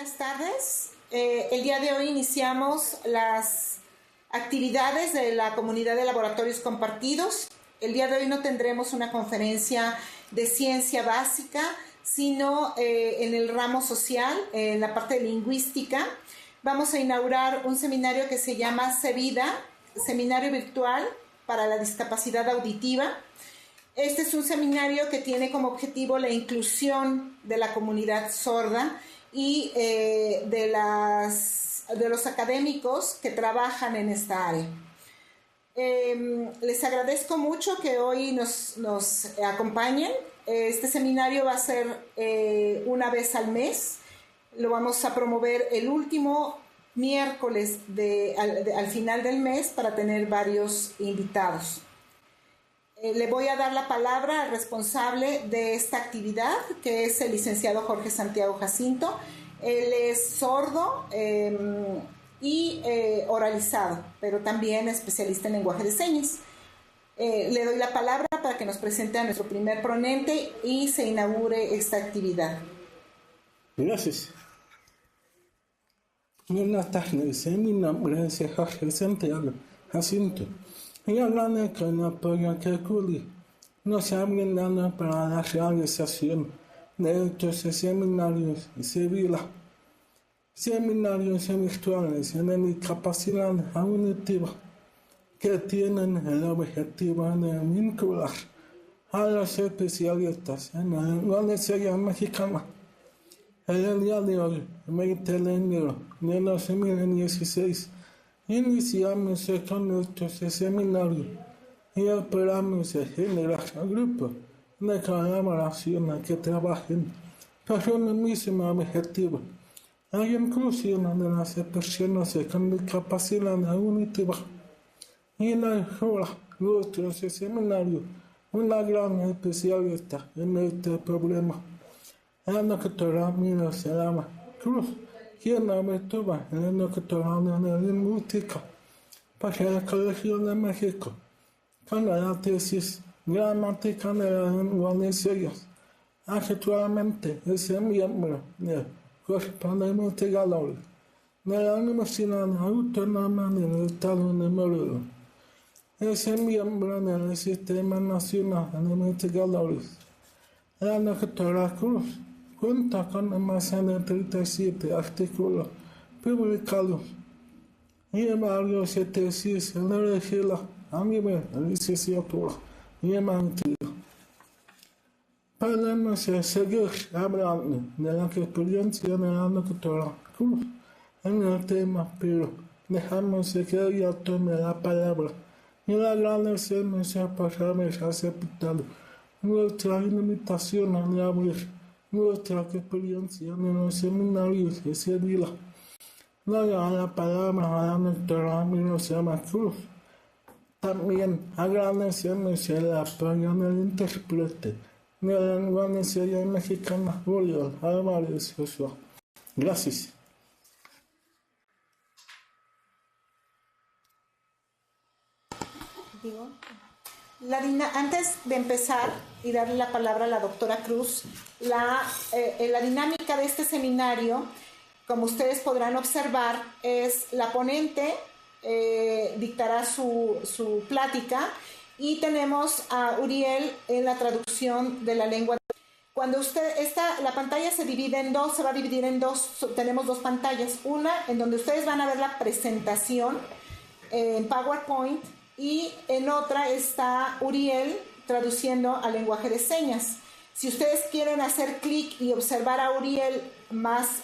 Buenas tardes. El día de hoy iniciamos las actividades de la comunidad de laboratorios compartidos. El día de hoy no tendremos una conferencia de ciencia básica, sino en el ramo social, en la parte de lingüística. Vamos a inaugurar un seminario que se llama CEVIDA, Seminario Virtual para la Discapacidad Auditiva. Este es un seminario que tiene como objetivo la inclusión de la comunidad sorda y de los académicos que trabajan en esta área. Les agradezco mucho que hoy nos acompañen. Este seminario va a ser una vez al mes. Lo vamos a promover el último miércoles al final del mes para tener varios invitados. Le voy a dar la palabra al responsable de esta actividad, que es el licenciado Jorge Santiago Jacinto. Él es sordo y oralizado, pero también especialista en lenguaje de señas. Le doy la palabra para que nos presente a nuestro primer ponente y se inaugure esta actividad. Gracias. Buenas tardes, mi nombre es Jorge Santiago Jacinto. Y hablando con el apoyo que CULI nos ha brindado para la realización de estos seminarios civiles, seminarios virtuales de discapacidad auditiva que tienen el objetivo de vincular a los especialistas en la lengua de señas mexicana. En el día de hoy, 20 de enero de 2016, iniciamos con estos seminarios y esperamos generar grupos de colaboración que trabajen por un mismo objetivo, la inclusión de las personas con discapacidad auditiva. Y inaugura nuestro seminario una gran especialista en este problema, la doctora Mira Salama Cruz, quien estuvo en el doctorado de lingüística para el Colegio de México con la tesis gramática de la lengua de señas. Actualmente es miembro del Cuerpo de Investigadores de la Universidad Autónoma del Estado de Morelos. Es miembro del Sistema Nacional de Investigadores. La doctora Cruz cuenta con más de 37 artículos publicados y varios tesis dirigidas a nivel de licenciatura y maestría. Podemos seguir hablando de la experiencia de la doctora Cruz en el tema, pero dejamos que ella tome la palabra y le agradecemos por haber aceptado nuestra invitación de abrir nuestra experiencia en los seminarios de Sevilla. Le doy la palabra a la doctora Mirosama Cruz. También agradecemos el apoyo del intérprete de la lengua de señas mexicana, Julio Álvarez Joshua. Gracias. Antes de empezar y darle la palabra a la doctora Cruz, la dinámica de este seminario, como ustedes podrán observar, es la ponente dictará su plática y tenemos a Uriel en la traducción de la lengua. Cuando la pantalla se divide en dos, se va a dividir en dos, tenemos dos pantallas, una en donde ustedes van a ver la presentación en PowerPoint, y en otra está Uriel traduciendo al lenguaje de señas. Si ustedes quieren hacer clic y observar a Uriel más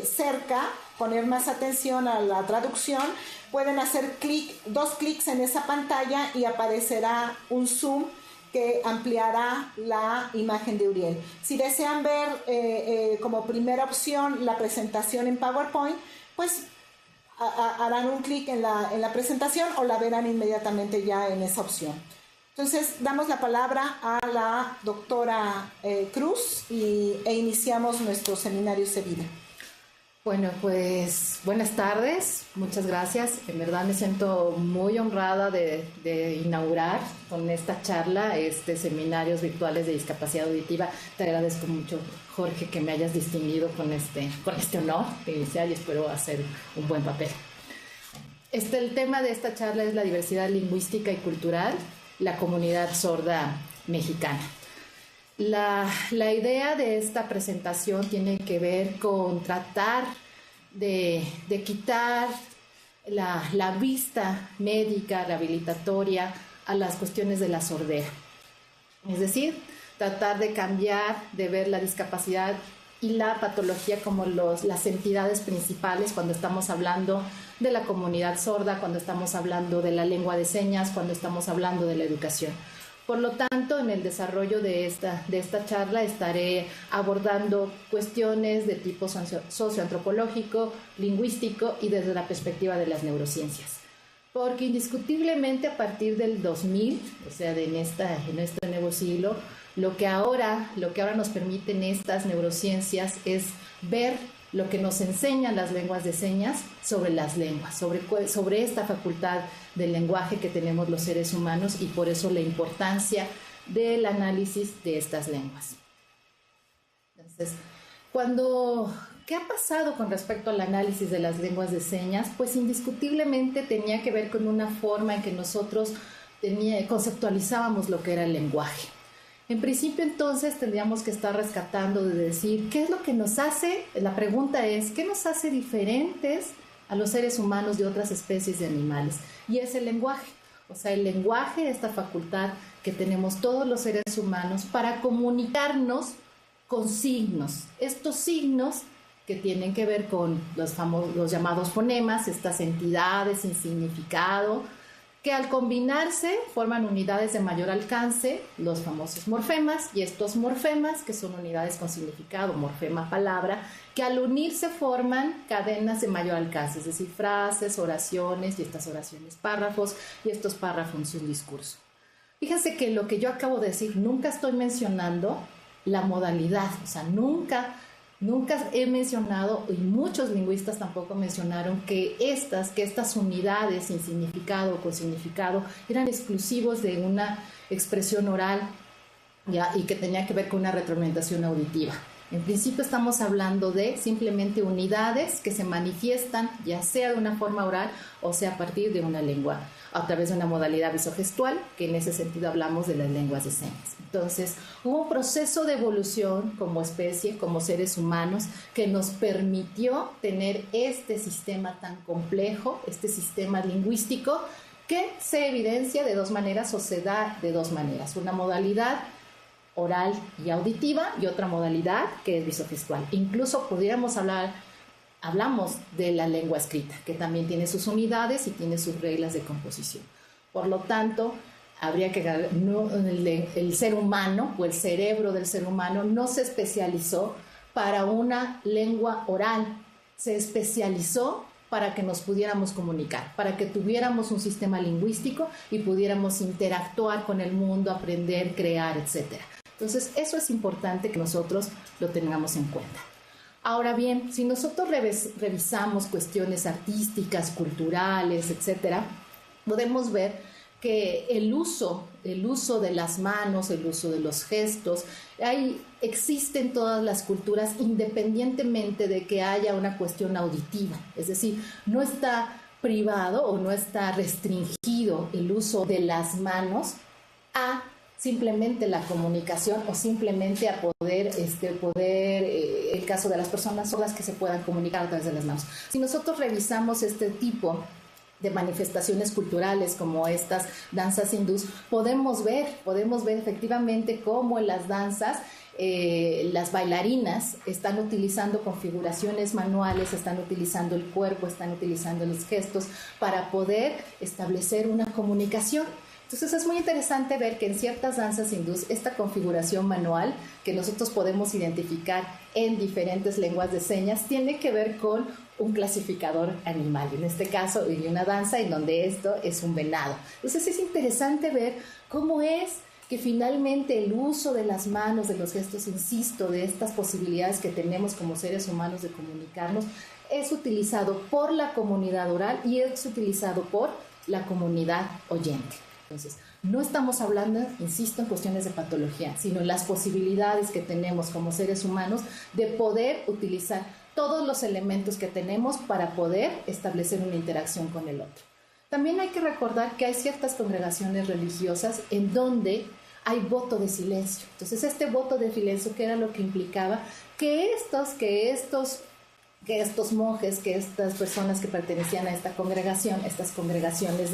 cerca, poner más atención a la traducción, pueden hacer dos clics en esa pantalla y aparecerá un zoom que ampliará la imagen de Uriel. Si desean ver como primera opción la presentación en PowerPoint, pues harán un clic en la presentación o la verán inmediatamente ya en esa opción. Entonces, damos la palabra a la doctora Cruz e iniciamos nuestro seminario CEVIDA. Bueno, pues buenas tardes, muchas gracias. En verdad me siento muy honrada de inaugurar con esta charla seminarios virtuales de discapacidad auditiva. Te agradezco mucho, Jorge, que me hayas distinguido con este honor de iniciar y espero hacer un buen papel. El tema de esta charla es la diversidad lingüística y cultural, la comunidad sorda mexicana. La idea de esta presentación tiene que ver con tratar de quitar la vista médica, rehabilitatoria a las cuestiones de la sordera. Es decir, tratar de cambiar, de ver la discapacidad y la patología como las entidades principales cuando estamos hablando de la comunidad sorda, cuando estamos hablando de la lengua de señas, cuando estamos hablando de la educación. Por lo tanto, en el desarrollo de esta charla estaré abordando cuestiones de tipo socioantropológico, lingüístico y desde la perspectiva de las neurociencias. Porque indiscutiblemente a partir del 2000, o sea, en este nuevo siglo, lo que ahora nos permiten estas neurociencias es ver lo que nos enseñan las lenguas de señas sobre las lenguas, sobre esta facultad del lenguaje que tenemos los seres humanos y por eso la importancia del análisis de estas lenguas. Entonces, ¿qué ha pasado con respecto al análisis de las lenguas de señas? Pues indiscutiblemente tenía que ver con una forma en que nosotros conceptualizábamos lo que era el lenguaje. En principio, entonces, tendríamos que estar rescatando de decir, ¿qué es lo que nos hace? La pregunta es, ¿qué nos hace diferentes a los seres humanos de otras especies de animales? Y es el lenguaje. O sea, el lenguaje, esta facultad que tenemos todos los seres humanos para comunicarnos con signos. Estos signos que tienen que ver con los llamados fonemas, estas entidades sin significado, que al combinarse forman unidades de mayor alcance, los famosos morfemas, y estos morfemas, que son unidades con significado, morfema, palabra, que al unirse forman cadenas de mayor alcance, es decir, frases, oraciones, y estas oraciones párrafos, y estos párrafos un discurso. Fíjense que lo que yo acabo de decir, nunca estoy mencionando la modalidad, o sea, nunca he mencionado, y muchos lingüistas tampoco mencionaron, que estas unidades sin significado o con significado eran exclusivos de una expresión oral, ¿ya? Y que tenía que ver con una retroalimentación auditiva. En principio estamos hablando de simplemente unidades que se manifiestan ya sea de una forma oral o sea a partir de una lengua, a través de una modalidad visogestual, que en ese sentido hablamos de las lenguas de señas. Entonces, hubo un proceso de evolución como especie, como seres humanos, que nos permitió tener este sistema tan complejo, este sistema lingüístico, que se evidencia de dos maneras o se da de dos maneras. Una modalidad oral y auditiva y otra modalidad que es visogestual. Incluso hablamos de la lengua escrita, que también tiene sus unidades y tiene sus reglas de composición. Por lo tanto, el ser humano o el cerebro del ser humano no se especializó para una lengua oral, se especializó para que nos pudiéramos comunicar, para que tuviéramos un sistema lingüístico y pudiéramos interactuar con el mundo, aprender, crear, etc. Entonces, eso es importante que nosotros lo tengamos en cuenta. Ahora bien, si nosotros revisamos cuestiones artísticas, culturales, etcétera, podemos ver que el uso de las manos, el uso de los gestos, existe en todas las culturas independientemente de que haya una cuestión auditiva. Es decir, no está privado o no está restringido el uso de las manos a simplemente la comunicación o simplemente a poder el caso de las personas sordas que se puedan comunicar a través de las manos. Si nosotros revisamos este tipo de manifestaciones culturales como estas danzas hindús, podemos ver efectivamente cómo en las danzas las bailarinas están utilizando configuraciones manuales, están utilizando el cuerpo, están utilizando los gestos para poder establecer una comunicación. Entonces es muy interesante ver que en ciertas danzas hindús esta configuración manual que nosotros podemos identificar en diferentes lenguas de señas tiene que ver con un clasificador animal. En este caso hay una danza en donde esto es un venado. Entonces es interesante ver cómo es que finalmente el uso de las manos, de los gestos, insisto, de estas posibilidades que tenemos como seres humanos de comunicarnos, es utilizado por la comunidad oral y es utilizado por la comunidad oyente. Entonces, no estamos hablando, insisto, en cuestiones de patología, sino en las posibilidades que tenemos como seres humanos de poder utilizar todos los elementos que tenemos para poder establecer una interacción con el otro. También hay que recordar que hay ciertas congregaciones religiosas en donde hay voto de silencio. Entonces, este voto de silencio, ¿qué era lo que implicaba? Que estos monjes, que estas personas que pertenecían a esta congregación, estas congregaciones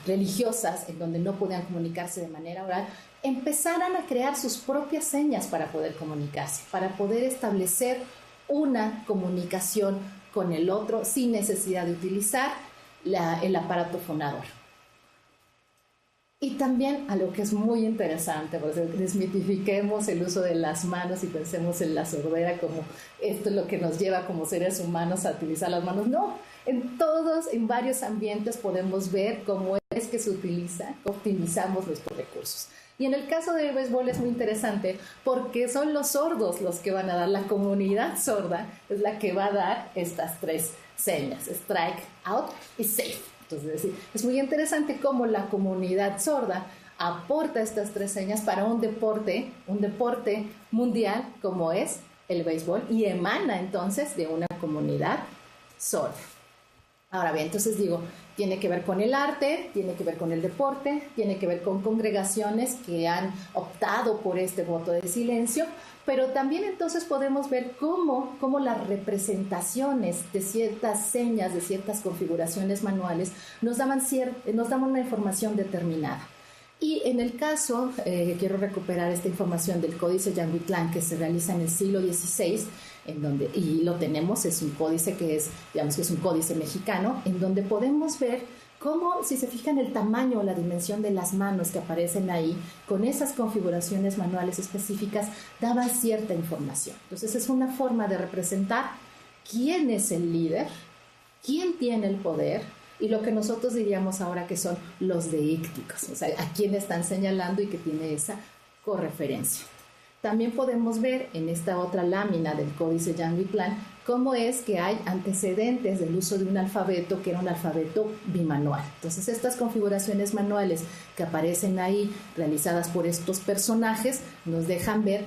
religiosas en donde no podían comunicarse de manera oral, empezaran a crear sus propias señas para poder comunicarse, para poder establecer una comunicación con el otro sin necesidad de utilizar el aparato fonador. Y también algo que es muy interesante, pues desmitifiquemos el uso de las manos y pensemos en la sordera como esto es lo que nos lleva como seres humanos a utilizar las manos. No, en varios ambientes podemos ver cómo es que se utiliza, optimizamos nuestros recursos. Y en el caso del béisbol es muy interesante porque son los sordos los que van a dar, la comunidad sorda es la que va a dar estas tres señas, strike, out y safe. Entonces, es muy interesante cómo la comunidad sorda aporta estas tres señas para un deporte mundial como es el béisbol y emana entonces de una comunidad sorda. Ahora bien, entonces digo, tiene que ver con el arte, tiene que ver con el deporte, tiene que ver con congregaciones que han optado por este voto de silencio, pero también entonces podemos ver cómo las representaciones de ciertas señas, de ciertas configuraciones manuales, nos daban una información determinada. Y en el caso, quiero recuperar esta información del Códice Yanguitlán que se realiza en el siglo XVI, y lo tenemos, es un códice que es un códice mexicano, en donde podemos ver cómo, si se fijan, el tamaño o la dimensión de las manos que aparecen ahí, con esas configuraciones manuales específicas, daban cierta información. Entonces es una forma de representar quién es el líder, quién tiene el poder, y lo que nosotros diríamos ahora que son los deícticos, o sea, a quién están señalando y que tiene esa correferencia. También podemos ver en esta otra lámina del Códice Yanguitlán cómo es que hay antecedentes del uso de un alfabeto que era un alfabeto bimanual. Entonces, estas configuraciones manuales que aparecen ahí, realizadas por estos personajes, nos dejan ver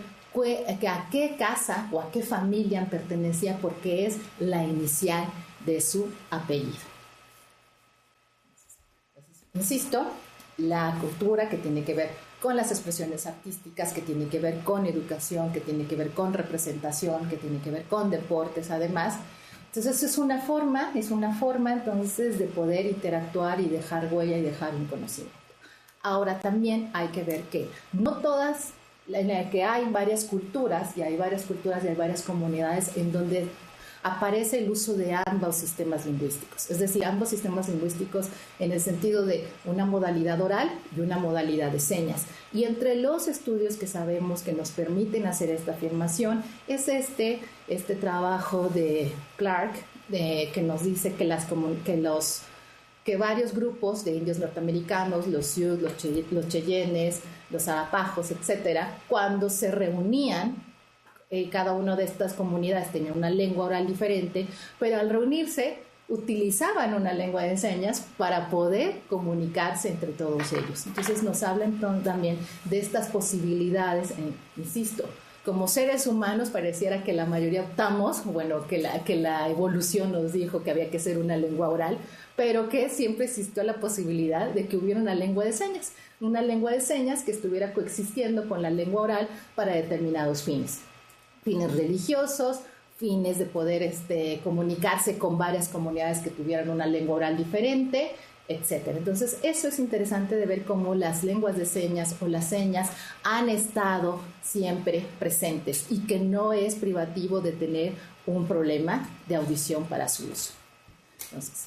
a qué casa o a qué familia pertenecía porque es la inicial de su apellido. Insisto, la cultura que tiene que ver con las expresiones artísticas, que tiene que ver con educación, que tiene que ver con representación, que tiene que ver con deportes además. Entonces es una forma entonces de poder interactuar y dejar huella y dejar un conocimiento. Ahora también hay que ver que no todas, en el que hay varias culturas y hay varias comunidades en donde aparece el uso de ambos sistemas lingüísticos, es decir, ambos sistemas lingüísticos en el sentido de una modalidad oral y una modalidad de señas. Y entre los estudios que sabemos que nos permiten hacer esta afirmación es este trabajo de Clark, que nos dice que varios grupos de indios norteamericanos, los Sioux, los Cheyennes, los Arapajos, etcétera, cuando se reunían, cada una de estas comunidades tenía una lengua oral diferente, pero al reunirse utilizaban una lengua de señas para poder comunicarse entre todos ellos. Entonces nos hablan también de estas posibilidades, insisto, como seres humanos pareciera que la mayoría optamos, que la evolución nos dijo que había que ser una lengua oral, pero que siempre existió la posibilidad de que hubiera una lengua de señas que estuviera coexistiendo con la lengua oral para determinados fines religiosos, fines de poder comunicarse con varias comunidades que tuvieran una lengua oral diferente, etc. Entonces, eso es interesante de ver cómo las lenguas de señas o las señas han estado siempre presentes y que no es privativo de tener un problema de audición para su uso. Entonces,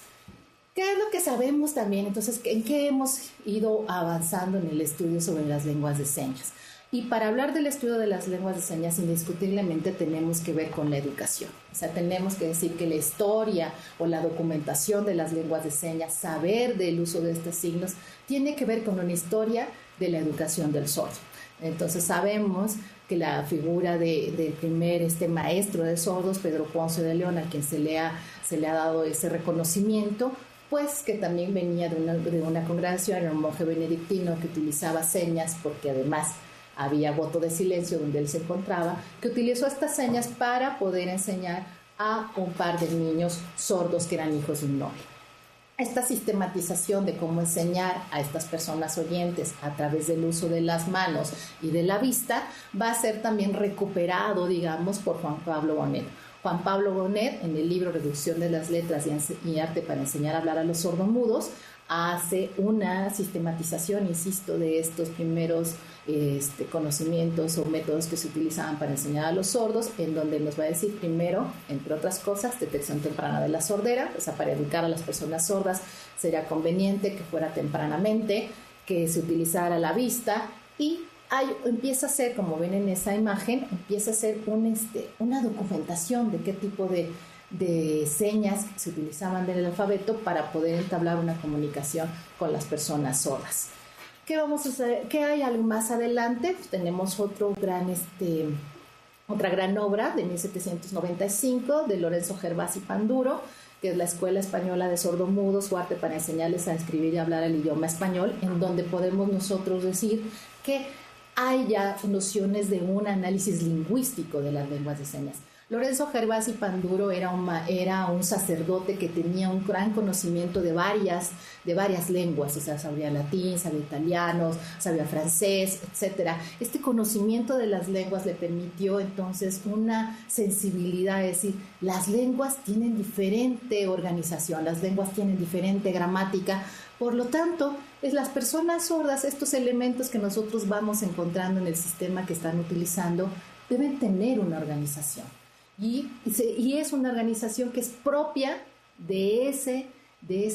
¿qué es lo que sabemos también? Entonces, ¿en qué hemos ido avanzando en el estudio sobre las lenguas de señas? Y para hablar del estudio de las lenguas de señas, indiscutiblemente tenemos que ver con la educación. O sea, tenemos que decir que la historia o la documentación de las lenguas de señas, saber del uso de estos signos, tiene que ver con una historia de la educación del sordo. Entonces sabemos que la figura del primer maestro de sordos, Pedro Ponce de León, a quien se le ha dado ese reconocimiento, pues que también venía de una congregación, era un monje benedictino que utilizaba señas, porque además había voto de silencio donde él se encontraba, que utilizó estas señas para poder enseñar a un par de niños sordos que eran hijos de un noble. Esta sistematización de cómo enseñar a estas personas oyentes a través del uso de las manos y de la vista va a ser también recuperado, digamos, por Juan Pablo Bonet. Juan Pablo Bonet, en el libro Reducción de las letras y arte para enseñar a hablar a los sordomudos, hace una sistematización, insisto, de estos primeros conocimientos o métodos que se utilizaban para enseñar a los sordos, en donde nos va a decir primero, entre otras cosas, detección temprana de la sordera. O sea, para educar a las personas sordas sería conveniente que fuera tempranamente, que se utilizara la vista, y empieza a ser, como ven en esa imagen, empieza a ser una documentación de qué tipo de señas se utilizaban del alfabeto para poder entablar una comunicación con las personas sordas. ¿Qué vamos a hacer? ¿Qué hay algo más adelante? Tenemos otra gran obra de 1795 de Lorenzo Gervasi Panduro, que es la Escuela Española de Sordomudos o Arte para enseñarles a escribir y hablar el idioma español, en donde podemos nosotros decir que hay ya nociones de un análisis lingüístico de las lenguas de señas. Lorenzo Gervasi Panduro era un sacerdote que tenía un gran conocimiento de varias lenguas, o sea, sabía latín, sabía italiano, sabía francés, etc. Este conocimiento de las lenguas le permitió entonces una sensibilidad, es decir, las lenguas tienen diferente organización, las lenguas tienen diferente gramática, por lo tanto, las personas sordas, estos elementos que nosotros vamos encontrando en el sistema que están utilizando, deben tener una organización. Y es una organización que es propia de ese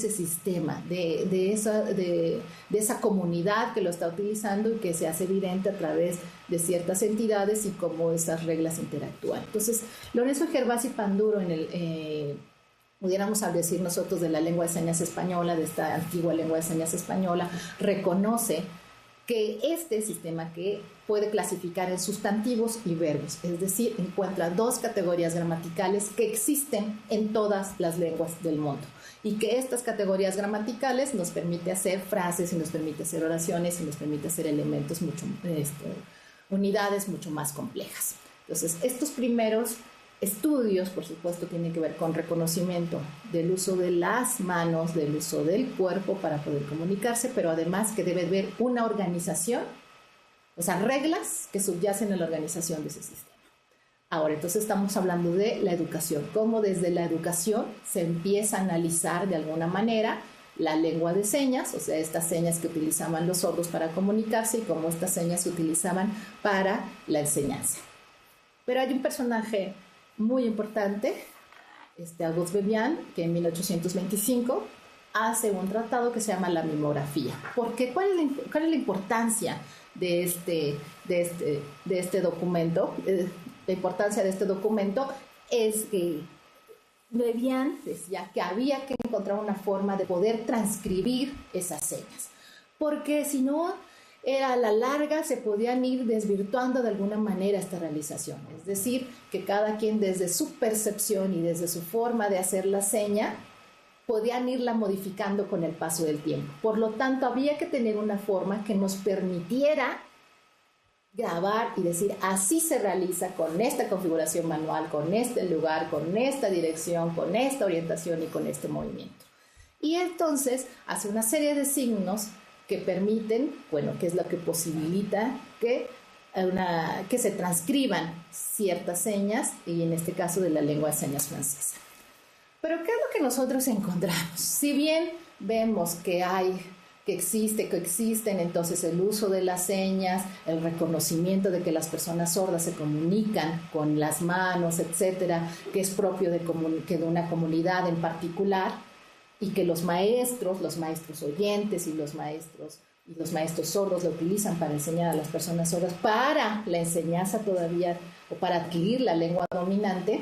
sistema, de esa comunidad que lo está utilizando y que se hace evidente a través de ciertas entidades y cómo esas reglas interactúan. Entonces, Lorenzo Gervasi Panduro, pudiéramos decir nosotros de la lengua de señas española, de esta antigua lengua de señas española, reconoce que este sistema que puede clasificar en sustantivos y verbos, es decir, encuentra dos categorías gramaticales que existen en todas las lenguas del mundo, y que estas categorías gramaticales nos permite hacer frases y nos permite hacer oraciones y nos permite hacer elementos unidades mucho más complejas. Entonces, estos primeros estudios, por supuesto, tienen que ver con reconocimiento del uso de las manos, del uso del cuerpo para poder comunicarse, pero además que debe haber una organización, o sea, reglas que subyacen a la organización de ese sistema. Ahora, entonces estamos hablando de la educación, cómo desde la educación se empieza a analizar de alguna manera la lengua de señas, o sea, estas señas que utilizaban los sordos para comunicarse y cómo estas señas se utilizaban para la enseñanza. Pero hay un personaje muy importante, Auguste Bebian, que en 1825 hace un tratado que se llama la mimografía. Porque ¿cuál es la importancia de este documento? La importancia de este documento es que Bebian decía que había que encontrar una forma de poder transcribir esas señas, porque si no, a la larga se podían ir desvirtuando de alguna manera esta realización. Es decir, que cada quien desde su percepción y desde su forma de hacer la seña podían irla modificando con el paso del tiempo. Por lo tanto, había que tener una forma que nos permitiera grabar y decir, así se realiza con esta configuración manual, con este lugar, con esta dirección, con esta orientación y con este movimiento. Y entonces hace una serie de signos que permiten, que es lo que posibilita que se transcriban ciertas señas, y en este caso de la lengua de señas francesa. Pero ¿qué es lo que nosotros encontramos? Si bien vemos que existen entonces el uso de las señas, el reconocimiento de que las personas sordas se comunican con las manos, etcétera, que es propio de una comunidad en particular, y que los maestros oyentes y los maestros sordos lo utilizan para enseñar a las personas sordas para la enseñanza todavía o para adquirir la lengua dominante.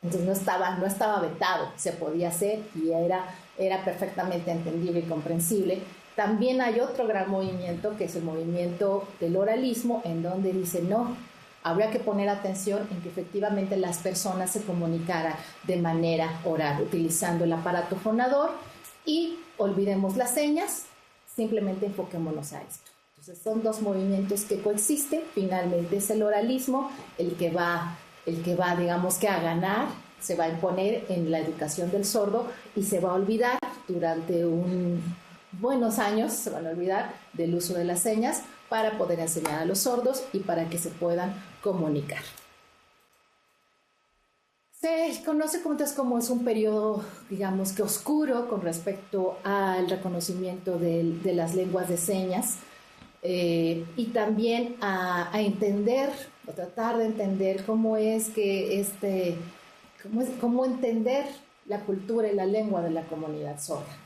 Entonces no estaba vetado, se podía hacer, y era era perfectamente entendible y comprensible. También hay otro gran movimiento, que es el movimiento del oralismo, en donde dice, no, habría que poner atención en que efectivamente las personas se comunicaran de manera oral, utilizando el aparato fonador, y olvidemos las señas, simplemente enfoquémonos a esto. Entonces son dos movimientos que coexisten. Finalmente es el oralismo el que va, digamos que a ganar, se va a imponer en la educación del sordo y se va a olvidar durante buenos años, se van a olvidar del uso de las señas para poder enseñar a los sordos y para que se puedan comunicar. Se conoce como es un periodo, digamos que oscuro con respecto al reconocimiento de las lenguas de señas, y también a entender o tratar de entender cómo es que cómo entender la cultura y la lengua de la comunidad sorda.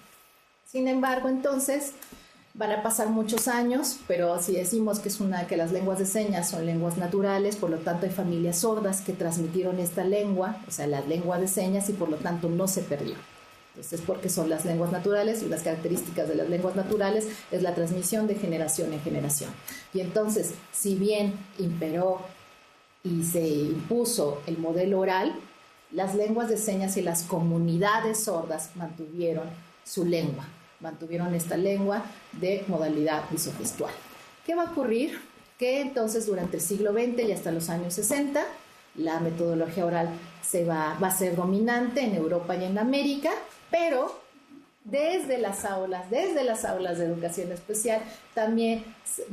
Sin embargo, entonces, van a pasar muchos años, pero si decimos que las lenguas de señas son lenguas naturales, por lo tanto hay familias sordas que transmitieron esta lengua, o sea, la lengua de señas, y por lo tanto no se perdió. Entonces, porque son las lenguas naturales, y las características de las lenguas naturales es la transmisión de generación en generación. Y entonces, si bien imperó y se impuso el modelo oral, las lenguas de señas y las comunidades sordas mantuvieron su lengua, mantuvieron esta lengua de modalidad visogestual. ¿Qué va a ocurrir? Que entonces durante el siglo XX y hasta los años 60, la metodología oral va a ser dominante en Europa y en América, pero desde las aulas de educación especial también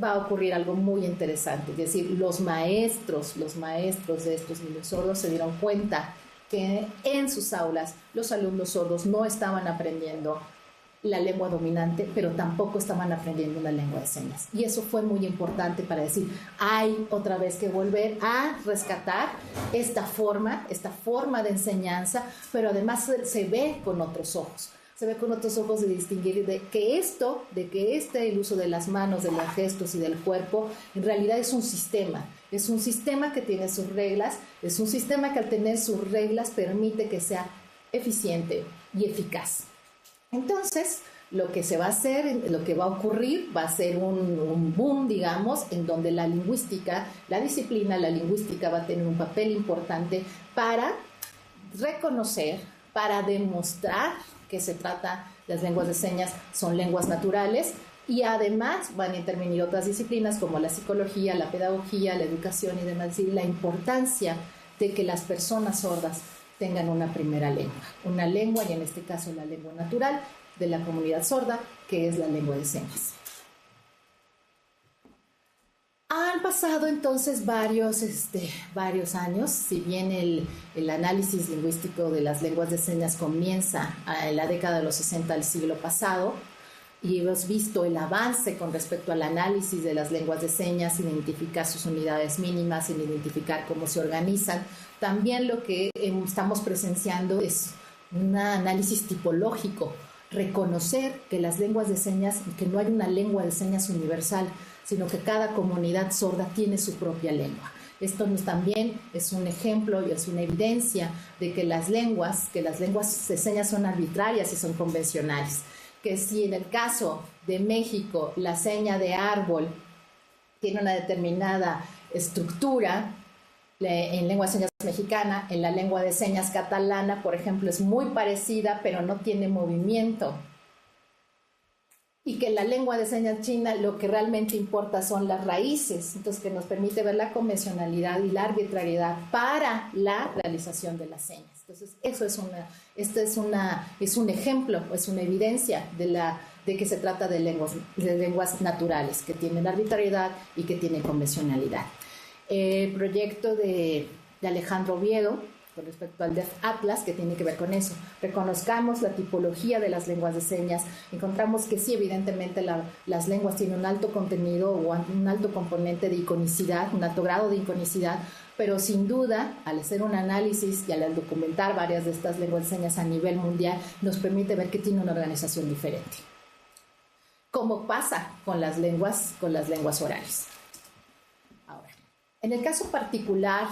va a ocurrir algo muy interesante. Es decir, los maestros de estos niños sordos se dieron cuenta que en sus aulas los alumnos sordos no estaban aprendiendo la lengua dominante, pero tampoco estaban aprendiendo la lengua de señas. Y eso fue muy importante para decir, hay otra vez que volver a rescatar esta forma de enseñanza, pero además se ve con otros ojos. Se ve con otros ojos de distinguir de que el uso de las manos, de los gestos y del cuerpo, en realidad es un sistema que tiene sus reglas, es un sistema que al tener sus reglas permite que sea eficiente y eficaz. Entonces, lo que se va a hacer, lo que va a ocurrir, va a ser un boom, digamos, en donde la lingüística va a tener un papel importante para reconocer, para demostrar que las lenguas de señas son lenguas naturales, y además van a intervenir otras disciplinas como la psicología, la pedagogía, la educación y demás, es decir, la importancia de que las personas sordas tengan una primera lengua, y en este caso la lengua natural de la comunidad sorda, que es la lengua de señas. Han pasado entonces varios años, si bien el análisis lingüístico de las lenguas de señas comienza en la década de los 60 del siglo pasado, y hemos visto el avance con respecto al análisis de las lenguas de señas, identificar sus unidades mínimas, identificar cómo se organizan. También lo que estamos presenciando es un análisis tipológico, reconocer que las lenguas de señas, que no hay una lengua de señas universal, sino que cada comunidad sorda tiene su propia lengua. Esto también es un ejemplo y es una evidencia de que las lenguas de señas son arbitrarias y son convencionales. Que si en el caso de México la seña de árbol tiene una determinada estructura en lengua de señas mexicana, en la lengua de señas catalana, por ejemplo, es muy parecida, pero no tiene movimiento. Y que en la lengua de señas china lo que realmente importa son las raíces, entonces que nos permite ver la convencionalidad y la arbitrariedad para la realización de las señas. Entonces, eso es un ejemplo, es una evidencia de que se trata de lenguas naturales, que tienen arbitrariedad y que tienen convencionalidad. El proyecto de Alejandro Oviedo, con respecto al Deaf Atlas, que tiene que ver con eso. Reconozcamos la tipología de las lenguas de señas, encontramos que sí, evidentemente las lenguas tienen un alto contenido o un alto componente de iconicidad, un alto grado de iconicidad, pero sin duda, al hacer un análisis y al documentar varias de estas lenguas de señas a nivel mundial, nos permite ver que tiene una organización diferente. ¿Cómo pasa con las lenguas orales? Ahora, en el caso particular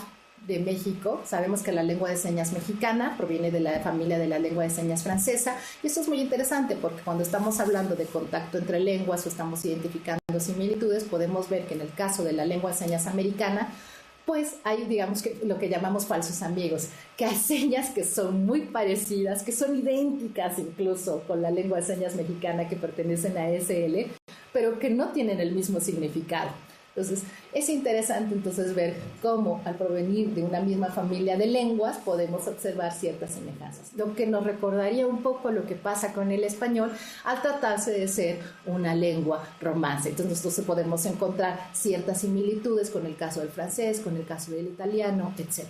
de México. Sabemos que la lengua de señas mexicana proviene de la familia de la lengua de señas francesa, y esto es muy interesante porque cuando estamos hablando de contacto entre lenguas o estamos identificando similitudes, podemos ver que en el caso de la lengua de señas americana, pues hay, digamos, que lo que llamamos falsos amigos, que hay señas que son muy parecidas, que son idénticas incluso con la lengua de señas mexicana, que pertenecen a SL, pero que no tienen el mismo significado. Entonces, es interesante entonces ver cómo al provenir de una misma familia de lenguas podemos observar ciertas semejanzas, lo que nos recordaría un poco lo que pasa con el español al tratarse de ser una lengua romance. Entonces, nosotros podemos encontrar ciertas similitudes con el caso del francés, con el caso del italiano, etc.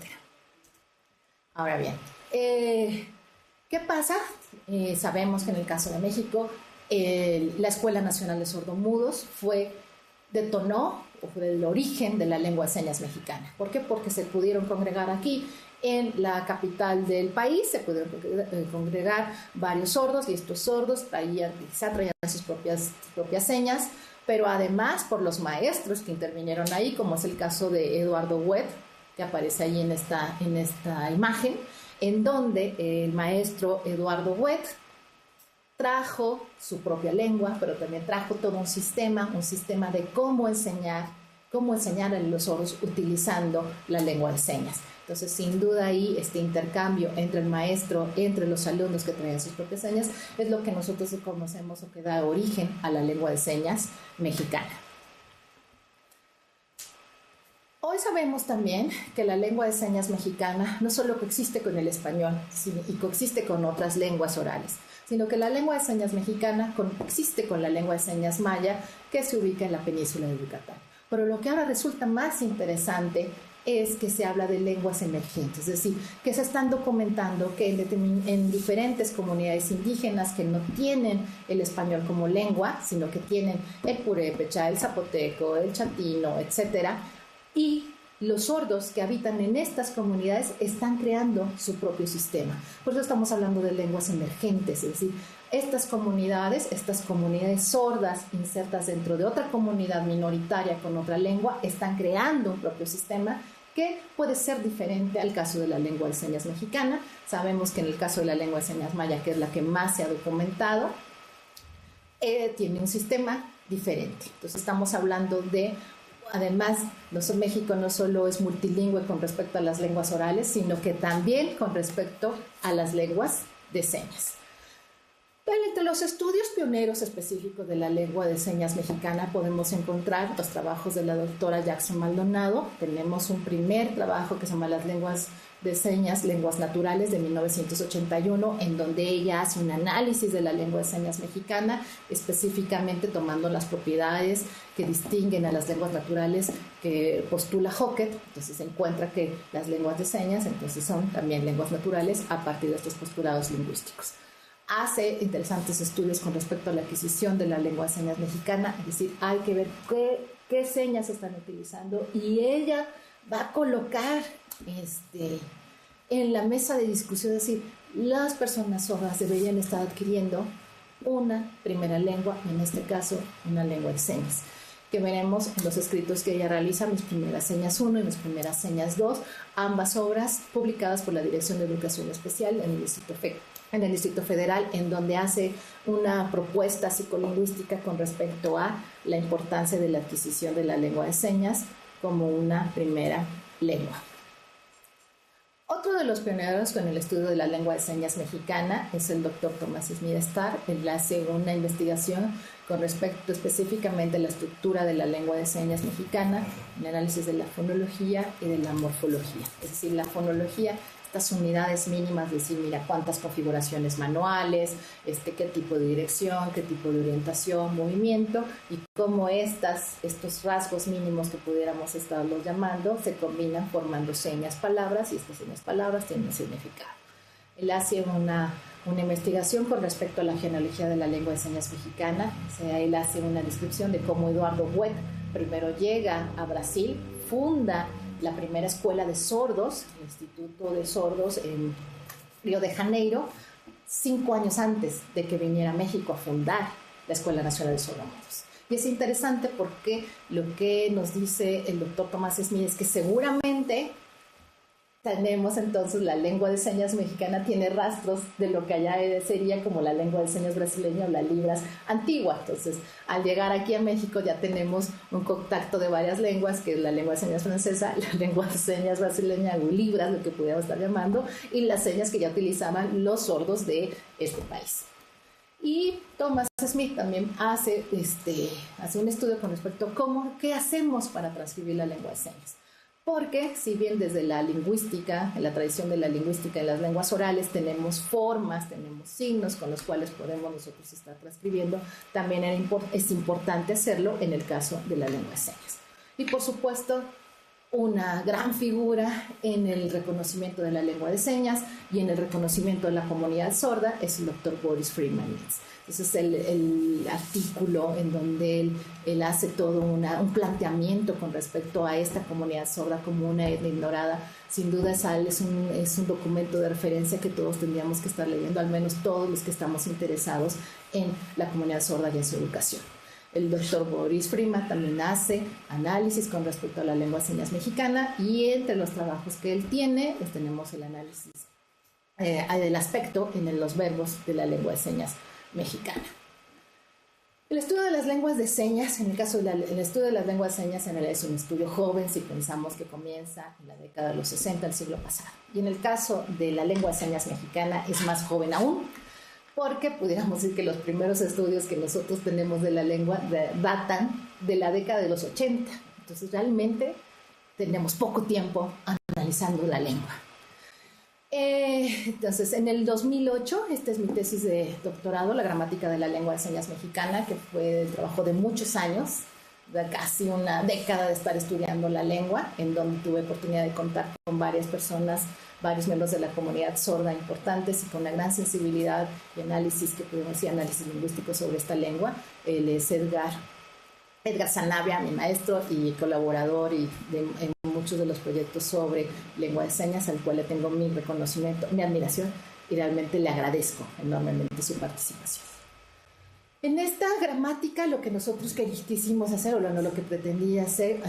Ahora bien, ¿qué pasa? Sabemos que en el caso de México, la Escuela Nacional de Sordomudos detonó el origen de la lengua de señas mexicana. ¿Por qué? Porque se pudieron congregar aquí en la capital del país, se pudieron congregar varios sordos, y estos sordos traían sus propias señas, pero además por los maestros que intervinieron ahí, como es el caso de Eduardo Huet, que aparece ahí en esta imagen, en donde el maestro Eduardo Huet trajo su propia lengua, pero también trajo todo un sistema de cómo enseñar a los sordos utilizando la lengua de señas. Entonces, sin duda ahí este intercambio entre el maestro, entre los alumnos que traían sus propias señas, es lo que nosotros conocemos o que da origen a la lengua de señas mexicana. Hoy sabemos también que la lengua de señas mexicana no solo coexiste con el español y coexiste con otras lenguas orales, sino que la lengua de señas mexicana coexiste con la lengua de señas maya que se ubica en la península de Yucatán. Pero lo que ahora resulta más interesante es que se habla de lenguas emergentes, es decir, que se están documentando que en diferentes comunidades indígenas que no tienen el español como lengua, sino que tienen el purépecha, el zapoteco, el chatino, etcétera, y los sordos que habitan en estas comunidades están creando su propio sistema. Por eso estamos hablando de lenguas emergentes, es decir, estas comunidades sordas insertas dentro de otra comunidad minoritaria con otra lengua están creando un propio sistema que puede ser diferente al caso de la lengua de señas mexicana. Sabemos que en el caso de la lengua de señas maya, que es la que más se ha documentado, tiene un sistema diferente. Entonces estamos hablando de, además, México no solo es multilingüe con respecto a las lenguas orales, sino que también con respecto a las lenguas de señas. Pero entre los estudios pioneros específicos de la lengua de señas mexicana podemos encontrar los trabajos de la doctora Jackson Maldonado. Tenemos un primer trabajo que se llama Las lenguas de señas, lenguas naturales, de 1981, en donde ella hace un análisis de la lengua de señas mexicana, específicamente tomando las propiedades que distinguen a las lenguas naturales que postula Hockett. Entonces se encuentra que las lenguas de señas entonces son también lenguas naturales a partir de estos postulados lingüísticos. Hace interesantes estudios con respecto a la adquisición de la lengua de señas mexicana, es decir, hay que ver qué señas están utilizando, y ella va a colocar en la mesa de discusión, es decir, las personas sordas deberían estar adquiriendo una primera lengua, en este caso una lengua de señas, que veremos en los escritos que ella realiza, Mis primeras señas 1 y Mis primeras señas 2, ambas obras publicadas por la Dirección de Educación Especial en el Distrito Federal, en donde hace una propuesta psicolingüística con respecto a la importancia de la adquisición de la lengua de señas como una primera lengua. Otro de los pioneros con el estudio de la lengua de señas mexicana es el doctor Tomás Smith Starr. Él hace una investigación con respecto específicamente a la estructura de la lengua de señas mexicana, el análisis de la fonología y de la morfología. Es decir, la fonología, estas unidades mínimas, es decir, mira cuántas configuraciones manuales, qué tipo de dirección, qué tipo de orientación, movimiento, y cómo estos rasgos mínimos que pudiéramos estarlos llamando se combinan formando señas palabras, y estas señas palabras tienen un significado. Él hace una investigación con respecto a la genealogía de la lengua de señas mexicana. O sea, él hace una descripción de cómo Eduardo Huet primero llega a Brasil, funda la primera escuela de sordos, el Instituto de Sordos en Río de Janeiro, 5 años antes de que viniera a México a fundar la Escuela Nacional de Sordomudos. Y es interesante porque lo que nos dice el doctor Tomás Smith es que seguramente tenemos entonces la lengua de señas mexicana, tiene rastros de lo que allá sería como la lengua de señas brasileña o la libras antigua. Entonces, al llegar aquí a México ya tenemos un contacto de varias lenguas, que es la lengua de señas francesa, la lengua de señas brasileña o libras, lo que pudiéramos estar llamando, y las señas que ya utilizaban los sordos de este país. Y Thomas Smith también hace un estudio con respecto a qué hacemos para transcribir la lengua de señas. Porque si bien desde la lingüística, en la tradición de la lingüística en las lenguas orales, tenemos formas, tenemos signos con los cuales podemos nosotros estar transcribiendo, también es importante hacerlo en el caso de la lengua de señas. Y por supuesto, una gran figura en el reconocimiento de la lengua de señas y en el reconocimiento de la comunidad sorda es el doctor Boris Friedman. Ese es el artículo en donde él hace todo un planteamiento con respecto a esta comunidad sorda como una etnia ignorada. Sin duda es un documento de referencia que todos tendríamos que estar leyendo, al menos todos los que estamos interesados en la comunidad sorda y en su educación. El doctor Boris Friedman también hace análisis con respecto a la lengua de señas mexicana, y entre los trabajos que él tiene, pues tenemos el análisis del aspecto en los verbos de la lengua de señas mexicana. El estudio de las lenguas de señas, en el caso del estudio de las lenguas de señas, en realidad es un estudio joven si pensamos que comienza en la década de los 60 del siglo pasado. Y en el caso de la lengua de señas mexicana es más joven aún, porque pudiéramos decir que los primeros estudios que nosotros tenemos de la lengua datan de la década de los 80. Entonces realmente tenemos poco tiempo analizando la lengua. Entonces, en el 2008, esta es mi tesis de doctorado, la gramática de la lengua de señas mexicana, que fue el trabajo de muchos años, de casi una década de estar estudiando la lengua, en donde tuve oportunidad de contar con varias personas, varios miembros de la comunidad sorda importantes y con una gran sensibilidad y análisis, que pudimos decir análisis lingüístico sobre esta lengua. Él es Edgar Sanabria, mi maestro y colaborador en muchos de los proyectos sobre lengua de señas, al cual le tengo mi reconocimiento, mi admiración, y realmente le agradezco enormemente su participación. En esta gramática lo que nosotros quisimos hacer, o lo que pretendía hacer,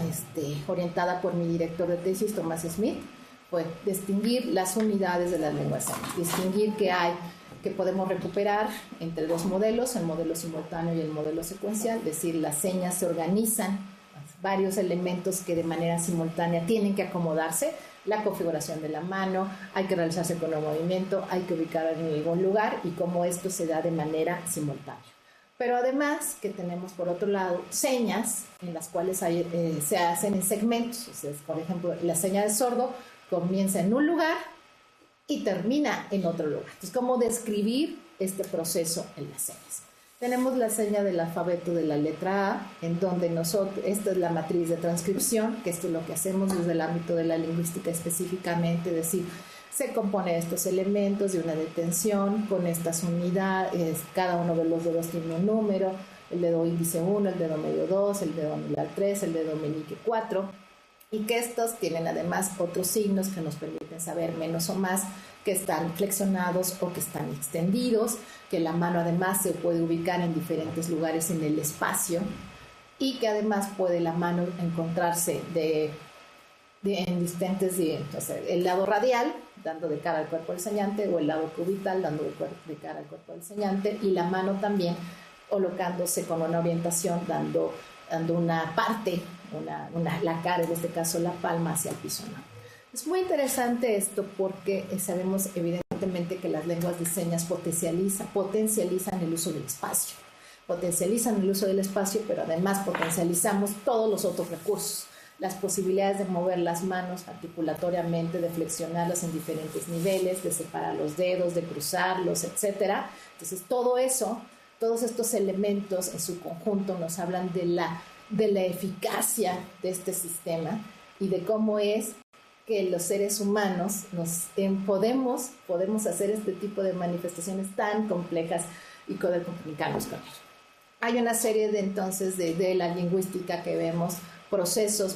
orientada por mi director de tesis, Thomas Smith, fue distinguir las unidades de las lenguas de señas, distinguir que podemos recuperar entre dos modelos, el modelo simultáneo y el modelo secuencial, es decir, las señas se organizan, varios elementos que de manera simultánea tienen que acomodarse, la configuración de la mano, hay que realizarse con un movimiento, hay que ubicar en algún lugar, y cómo esto se da de manera simultánea. Pero además que tenemos por otro lado señas en las cuales se hacen en segmentos. O sea, por ejemplo, la seña de sordo comienza en un lugar y termina en otro lugar. Entonces, ¿cómo describir este proceso en las señas? Tenemos la seña del alfabeto de la letra A, en donde esta es la matriz de transcripción, que esto es lo que hacemos desde el ámbito de la lingüística específicamente, es decir, se compone de estos elementos de una detención con estas unidades, cada uno de los dedos tiene un número, el dedo índice 1, el dedo medio 2, el dedo anular 3, el dedo meñique 4, y que estos tienen además otros signos que nos permiten saber menos o más que están flexionados o que están extendidos, que la mano además se puede ubicar en diferentes lugares en el espacio, y que además puede la mano encontrarse en distintos, o sea, el lado radial dando de cara al cuerpo del señante, o el lado cubital dando de cara al cuerpo del señante, y la mano también colocándose con una orientación dando una parte, la cara, en este caso la palma, hacia el piso, ¿no? Es muy interesante esto porque sabemos evidentemente que las lenguas de señas potencializan el uso del espacio. Potencializan el uso del espacio, pero además potencializamos todos los otros recursos. Las posibilidades de mover las manos articulatoriamente, de flexionarlas en diferentes niveles, de separar los dedos, de cruzarlos, etc. Entonces, todo eso, todos estos elementos en su conjunto nos hablan de la eficacia de este sistema y de cómo es que los seres humanos podemos hacer este tipo de manifestaciones tan complejas y poder comunicarnos con ellos. Hay una serie de la lingüística que vemos, procesos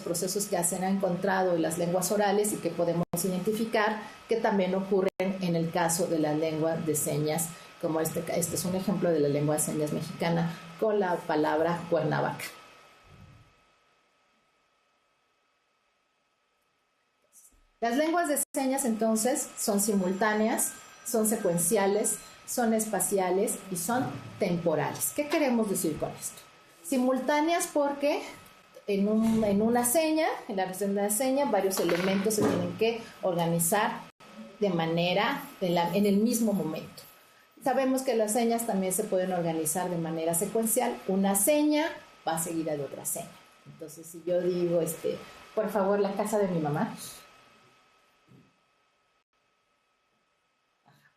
que se han encontrado en las lenguas orales y que podemos identificar, que también ocurren en el caso de la lengua de señas, como este es un ejemplo de la lengua de señas mexicana con la palabra Cuernavaca. Las lenguas de señas entonces son simultáneas, son secuenciales, son espaciales y son temporales. ¿Qué queremos decir con esto? Simultáneas porque en una seña, en la recepción de una seña, varios elementos se tienen que organizar de manera, en el mismo momento. Sabemos que las señas también se pueden organizar de manera secuencial. Una seña va seguida de otra seña. Entonces, si yo digo, por favor, la casa de mi mamá.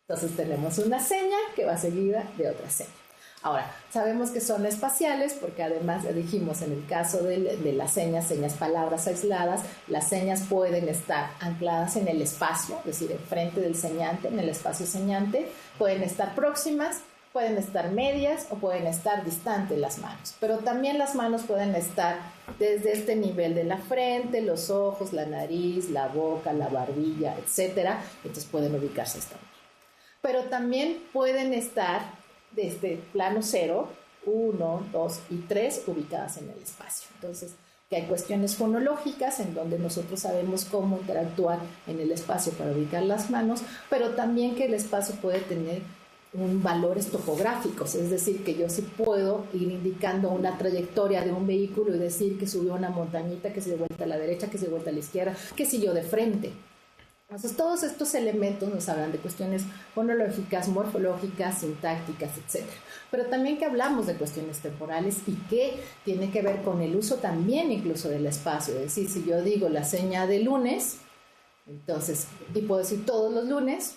Entonces tenemos una seña que va seguida de otra seña. Ahora, sabemos que son espaciales porque además dijimos en el caso de las señas, palabras aisladas, las señas pueden estar ancladas en el espacio, es decir, enfrente del señante, en el espacio señante, pueden estar próximas, pueden estar medias o pueden estar distantes las manos. Pero también las manos pueden estar desde este nivel de la frente, los ojos, la nariz, la boca, la barbilla, etcétera. Entonces pueden ubicarse esta manera. Pero también pueden estar desde plano 0, 1, 2 y 3 ubicadas en el espacio. Entonces, que hay cuestiones fonológicas en donde nosotros sabemos cómo interactuar en el espacio para ubicar las manos, pero también que el espacio puede tener valores topográficos, es decir, que yo sí puedo ir indicando una trayectoria de un vehículo y decir que subió una montañita, que se dio vuelta a la derecha, que se dio vuelta a la izquierda, que siguió de frente. Entonces, todos estos elementos nos hablan de cuestiones fonológicas, morfológicas, sintácticas, etc. Pero también que hablamos de cuestiones temporales y que tiene que ver con el uso también incluso del espacio. Es decir, si yo digo la seña de lunes, entonces, y puedo decir todos los lunes,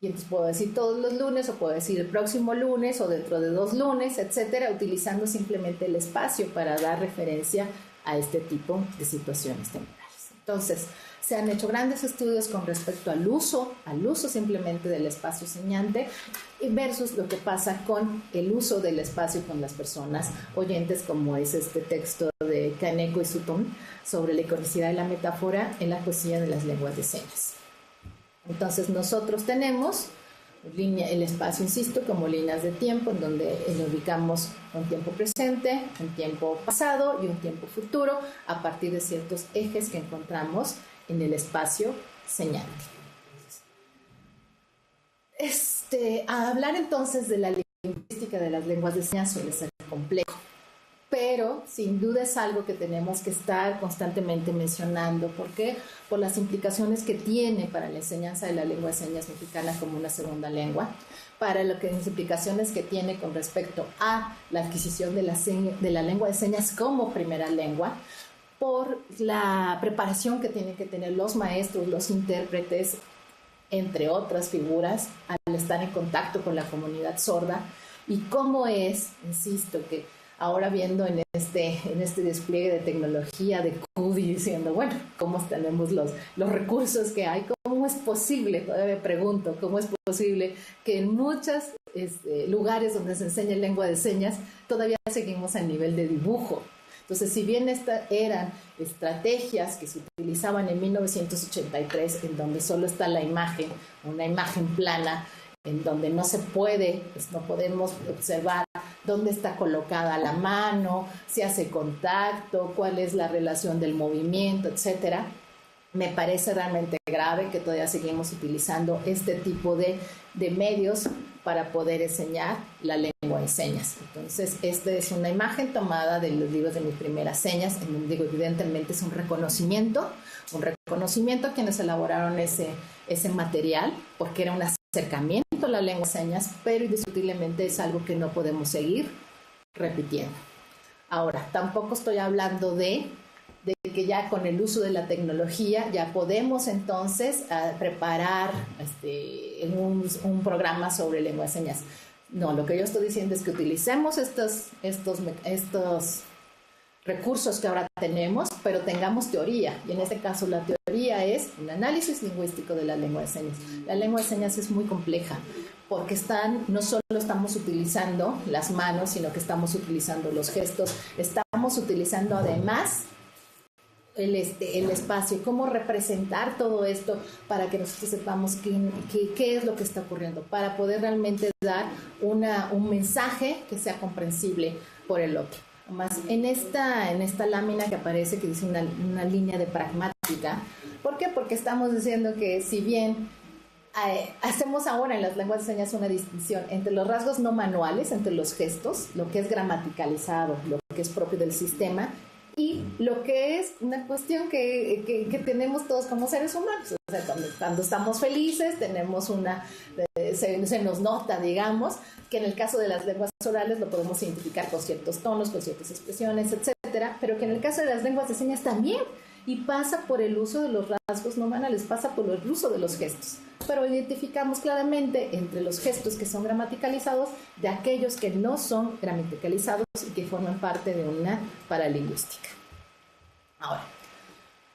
y entonces puedo decir todos los lunes, o puedo decir el próximo lunes, o dentro de 2 lunes, etcétera, utilizando simplemente el espacio para dar referencia a este tipo de situaciones temporales. Entonces, se han hecho grandes estudios con respecto al uso simplemente del espacio señante versus lo que pasa con el uso del espacio con las personas oyentes, como es este texto de Kaneko y Sutton sobre la iconicidad de la metáfora en la poesía de las lenguas de señas. Entonces, nosotros tenemos el espacio, insisto, como líneas de tiempo en donde ubicamos un tiempo presente, un tiempo pasado y un tiempo futuro a partir de ciertos ejes que encontramos en el espacio señante. Hablar entonces de la lingüística de las lenguas de señas suele ser complejo, pero sin duda es algo que tenemos que estar constantemente mencionando. ¿Por qué? Por las implicaciones que tiene para la enseñanza de la lengua de señas mexicana como una segunda lengua, para las implicaciones que tiene con respecto a la adquisición de la lengua de señas como primera lengua, por la preparación que tienen que tener los maestros, los intérpretes, entre otras figuras, al estar en contacto con la comunidad sorda, y cómo es, insisto, que ahora viendo en este despliegue de tecnología, de CUDI, diciendo, bueno, ¿cómo tenemos los recursos que hay? ¿Cómo es posible? Todavía me pregunto, ¿cómo es posible que en muchos lugares donde se enseña lengua de señas todavía seguimos a nivel de dibujo? Entonces, si bien estas eran estrategias que se utilizaban en 1983, en donde solo está la imagen, una imagen plana, en donde no se puede, no podemos observar dónde está colocada la mano, si hace contacto, cuál es la relación del movimiento, etcétera. Me parece realmente grave que todavía seguimos utilizando este tipo de medios para poder enseñar la lengua de señas. Entonces, esta es una imagen tomada de los libros de mis primeras señas, en donde digo, evidentemente es un reconocimiento a quienes elaboraron ese material, porque era un acercamiento a la lengua de señas, pero indiscutiblemente es algo que no podemos seguir repitiendo. Ahora, tampoco estoy hablando de que ya con el uso de la tecnología ya podemos entonces preparar un programa sobre lengua de señas. No, lo que yo estoy diciendo es que utilicemos estos recursos que ahora tenemos, pero tengamos teoría, y en este caso la teoría es un análisis lingüístico de la lengua de señas. La lengua de señas es muy compleja porque no solo estamos utilizando las manos, sino que estamos utilizando los gestos, estamos utilizando además el espacio, cómo representar todo esto para que nosotros sepamos qué es lo que está ocurriendo, para poder realmente dar un mensaje que sea comprensible por el otro. más en esta lámina que aparece, que dice una línea de pragmática. ¿Por qué? Porque estamos diciendo que si bien hacemos ahora en las lenguas de señas una distinción entre los rasgos no manuales, entre los gestos, lo que es gramaticalizado, lo que es propio del sistema, y lo que es una cuestión que tenemos todos como seres humanos. O sea, cuando estamos felices, tenemos se nos nota, digamos, que en el caso de las lenguas orales lo podemos identificar con ciertos tonos, con ciertas expresiones, etcétera, pero que en el caso de las lenguas de señas también, y pasa por el uso de los rasgos no manuales, pasa por el uso de los gestos. Pero identificamos claramente entre los gestos que son gramaticalizados de aquellos que no son gramaticalizados y que forman parte de una paralingüística. Ahora,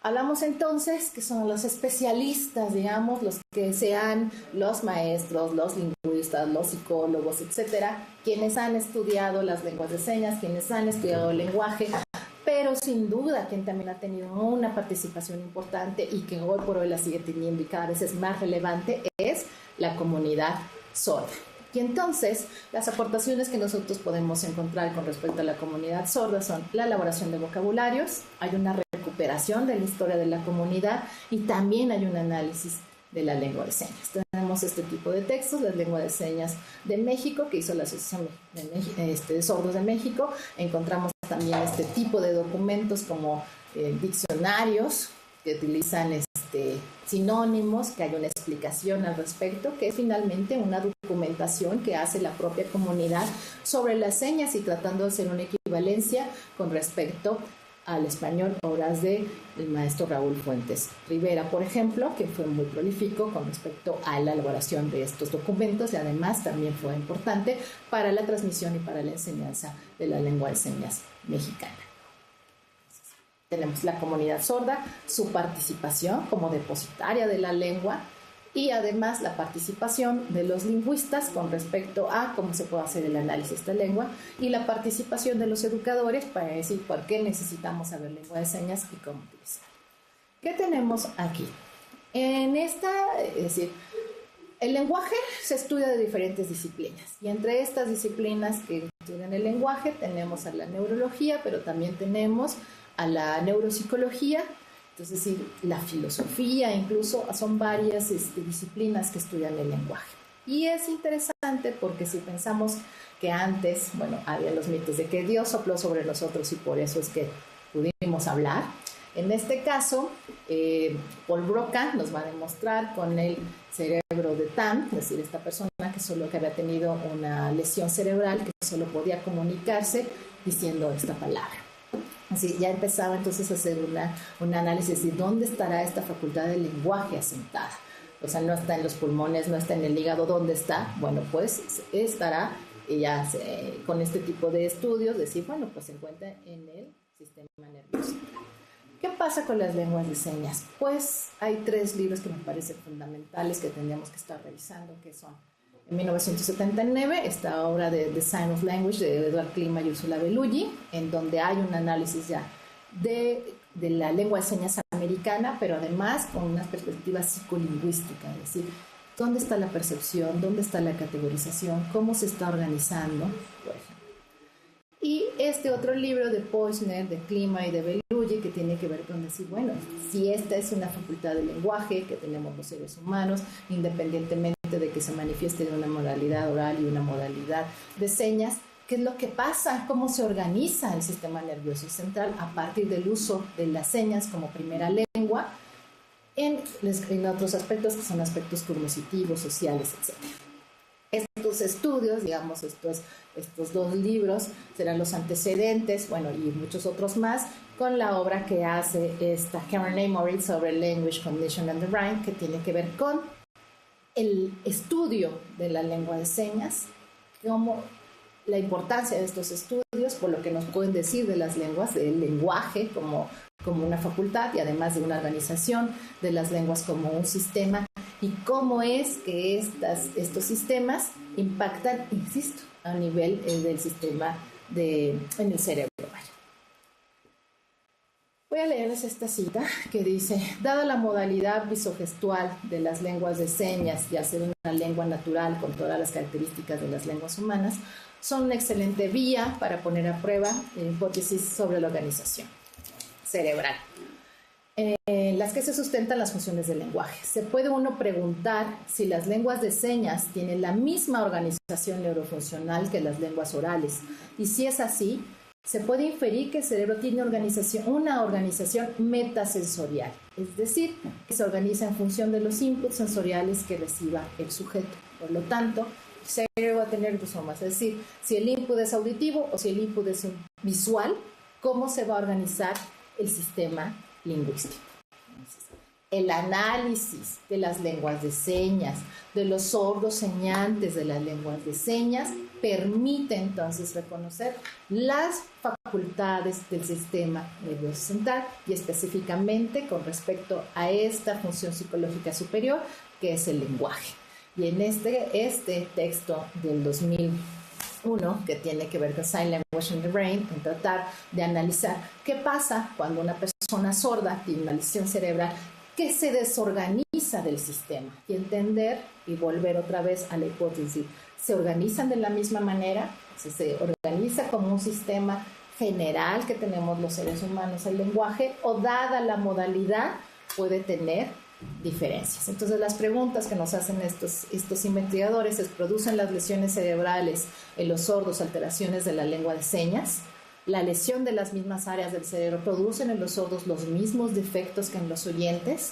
hablamos entonces que son los especialistas, digamos, los que sean los maestros, los lingüistas, los psicólogos, etcétera, quienes han estudiado las lenguas de señas, quienes han estudiado el lenguaje, pero sin duda quien también ha tenido una participación importante y que hoy por hoy la sigue teniendo y cada vez es más relevante es la comunidad sorda. Y entonces las aportaciones que nosotros podemos encontrar con respecto a la comunidad sorda son la elaboración de vocabularios, hay una recuperación de la historia de la comunidad y también hay un análisis de la lengua de señas. Tenemos este tipo de textos, la lengua de señas de México, que hizo la Asociación de Sordos de México. Encontramos también este tipo de documentos como diccionarios que utilizan sinónimos, que hay una explicación al respecto, que es finalmente una documentación que hace la propia comunidad sobre las señas y tratando de hacer una equivalencia con respecto al español, obras del maestro Raúl Fuentes Rivera, por ejemplo, que fue muy prolífico con respecto a la elaboración de estos documentos y además también fue importante para la transmisión y para la enseñanza de la lengua de señas mexicana. Tenemos la comunidad sorda, su participación como depositaria de la lengua y además la participación de los lingüistas con respecto a cómo se puede hacer el análisis de lengua y la participación de los educadores para decir por qué necesitamos saber lengua de señas y cómo utilizar. ¿Qué tenemos aquí? Es decir, el lenguaje se estudia de diferentes disciplinas y entre estas disciplinas que estudian el lenguaje tenemos a la neurología, pero también tenemos a la neuropsicología. Entonces, sí, la filosofía, incluso son varias disciplinas que estudian el lenguaje. Y es interesante porque si pensamos que antes, había los mitos de que Dios sopló sobre nosotros y por eso es que pudimos hablar. En este caso, Paul Broca nos va a demostrar con el cerebro de Tan, es decir, esta persona que había tenido una lesión cerebral, que solo podía comunicarse diciendo esta palabra. Así, ya empezaba entonces a hacer un análisis de dónde estará esta facultad del lenguaje asentada. O sea, no está en los pulmones, no está en el hígado, ¿dónde está? Bueno, pues estará ya con este tipo de estudios, decir, pues se encuentra en el sistema nervioso. ¿Qué pasa con las lenguas de señas? Pues hay 3 libros que me parecen fundamentales que tendríamos que estar revisando, que son en 1979, esta obra de The Sign of Language de Edward Klima y Ursula Bellugi, en donde hay un análisis ya de la lengua de señas americana, pero además con una perspectiva psicolingüística, es decir, ¿dónde está la percepción? ¿Dónde está la categorización? ¿Cómo se está organizando? Por ejemplo. Y este otro libro de Posner, de Klima y de Bellugi, que tiene que ver con decir, si esta es una facultad de lenguaje que tenemos los seres humanos, independientemente de que se manifieste de una modalidad oral y una modalidad de señas, ¿qué es lo que pasa? ¿Cómo se organiza el sistema nervioso central a partir del uso de las señas como primera lengua en otros aspectos que son aspectos cognitivos, sociales, etc.? Estos estudios, digamos, estos 2 libros serán los antecedentes, y muchos otros más, con la obra que hace esta Karen Amory sobre Language, Cognition and the Brain, que tiene que ver con el estudio de la lengua de señas, como la importancia de estos estudios, por lo que nos pueden decir de las lenguas, del lenguaje como una facultad y además de una organización de las lenguas como un sistema, y cómo es que estos sistemas impactan, insisto, a nivel del sistema en el cerebro. Voy a leerles esta cita que dice: dada la modalidad visogestual de las lenguas de señas y al ser una lengua natural con todas las características de las lenguas humanas, son una excelente vía para poner a prueba hipótesis sobre la organización cerebral, las que se sustentan las funciones del lenguaje. Se puede uno preguntar si las lenguas de señas tienen la misma organización neurofuncional que las lenguas orales, y si es así, se puede inferir que el cerebro tiene una organización metasensorial, es decir, que se organiza en función de los inputs sensoriales que reciba el sujeto. Por lo tanto, el cerebro va a tener dos formas, es decir, si el input es auditivo o si el input es visual, cómo se va a organizar el sistema lingüístico. El análisis de las lenguas de señas, de los sordos señantes de las lenguas de señas, permite entonces reconocer las facultades del sistema nervioso central y específicamente con respecto a esta función psicológica superior que es el lenguaje. Y en este texto del 2001, que tiene que ver con Sign Language in the Brain, en tratar de analizar qué pasa cuando una persona sorda tiene una lesión cerebral que se desorganiza del sistema, y entender y volver otra vez a la hipótesis. ¿Se organizan de la misma manera? ¿Se organiza como un sistema general que tenemos los seres humanos el lenguaje, o dada la modalidad puede tener diferencias? Entonces las preguntas que nos hacen estos investigadores es: ¿producen las lesiones cerebrales en los sordos alteraciones de la lengua de señas? ¿La lesión de las mismas áreas del cerebro producen en los sordos los mismos defectos que en los oyentes?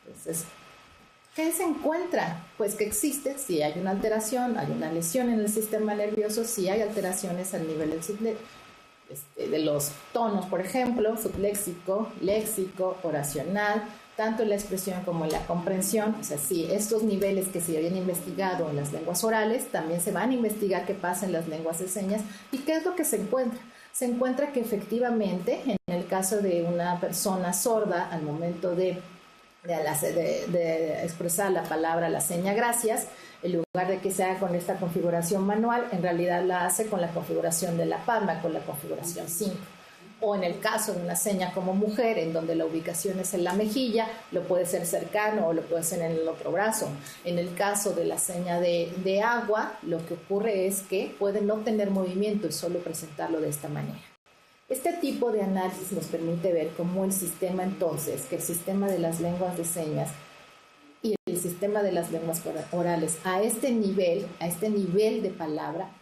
Entonces, ¿qué se encuentra? Pues que existe, si hay una alteración, hay una lesión en el sistema nervioso, si hay alteraciones al nivel de los tonos, por ejemplo, subléxico, léxico, oracional, tanto en la expresión como en la comprensión. O sea, sí, estos niveles que se habían investigado en las lenguas orales, también se van a investigar qué pasa en las lenguas de señas. ¿Y qué es lo que se encuentra? Se encuentra que efectivamente, en el caso de una persona sorda, al momento de expresar la palabra, la seña gracias, en lugar de que se haga con esta configuración manual, en realidad la hace con la configuración de la palma, con la configuración 5. O en el caso de una seña como mujer, en donde la ubicación es en la mejilla, lo puede ser cercano o lo puede ser en el otro brazo. En el caso de la seña de agua, lo que ocurre es que puede no tener movimiento y solo presentarlo de esta manera. Este tipo de análisis nos permite ver cómo el sistema entonces, que el sistema de las lenguas de señas y el sistema de las lenguas orales a este nivel de palabra,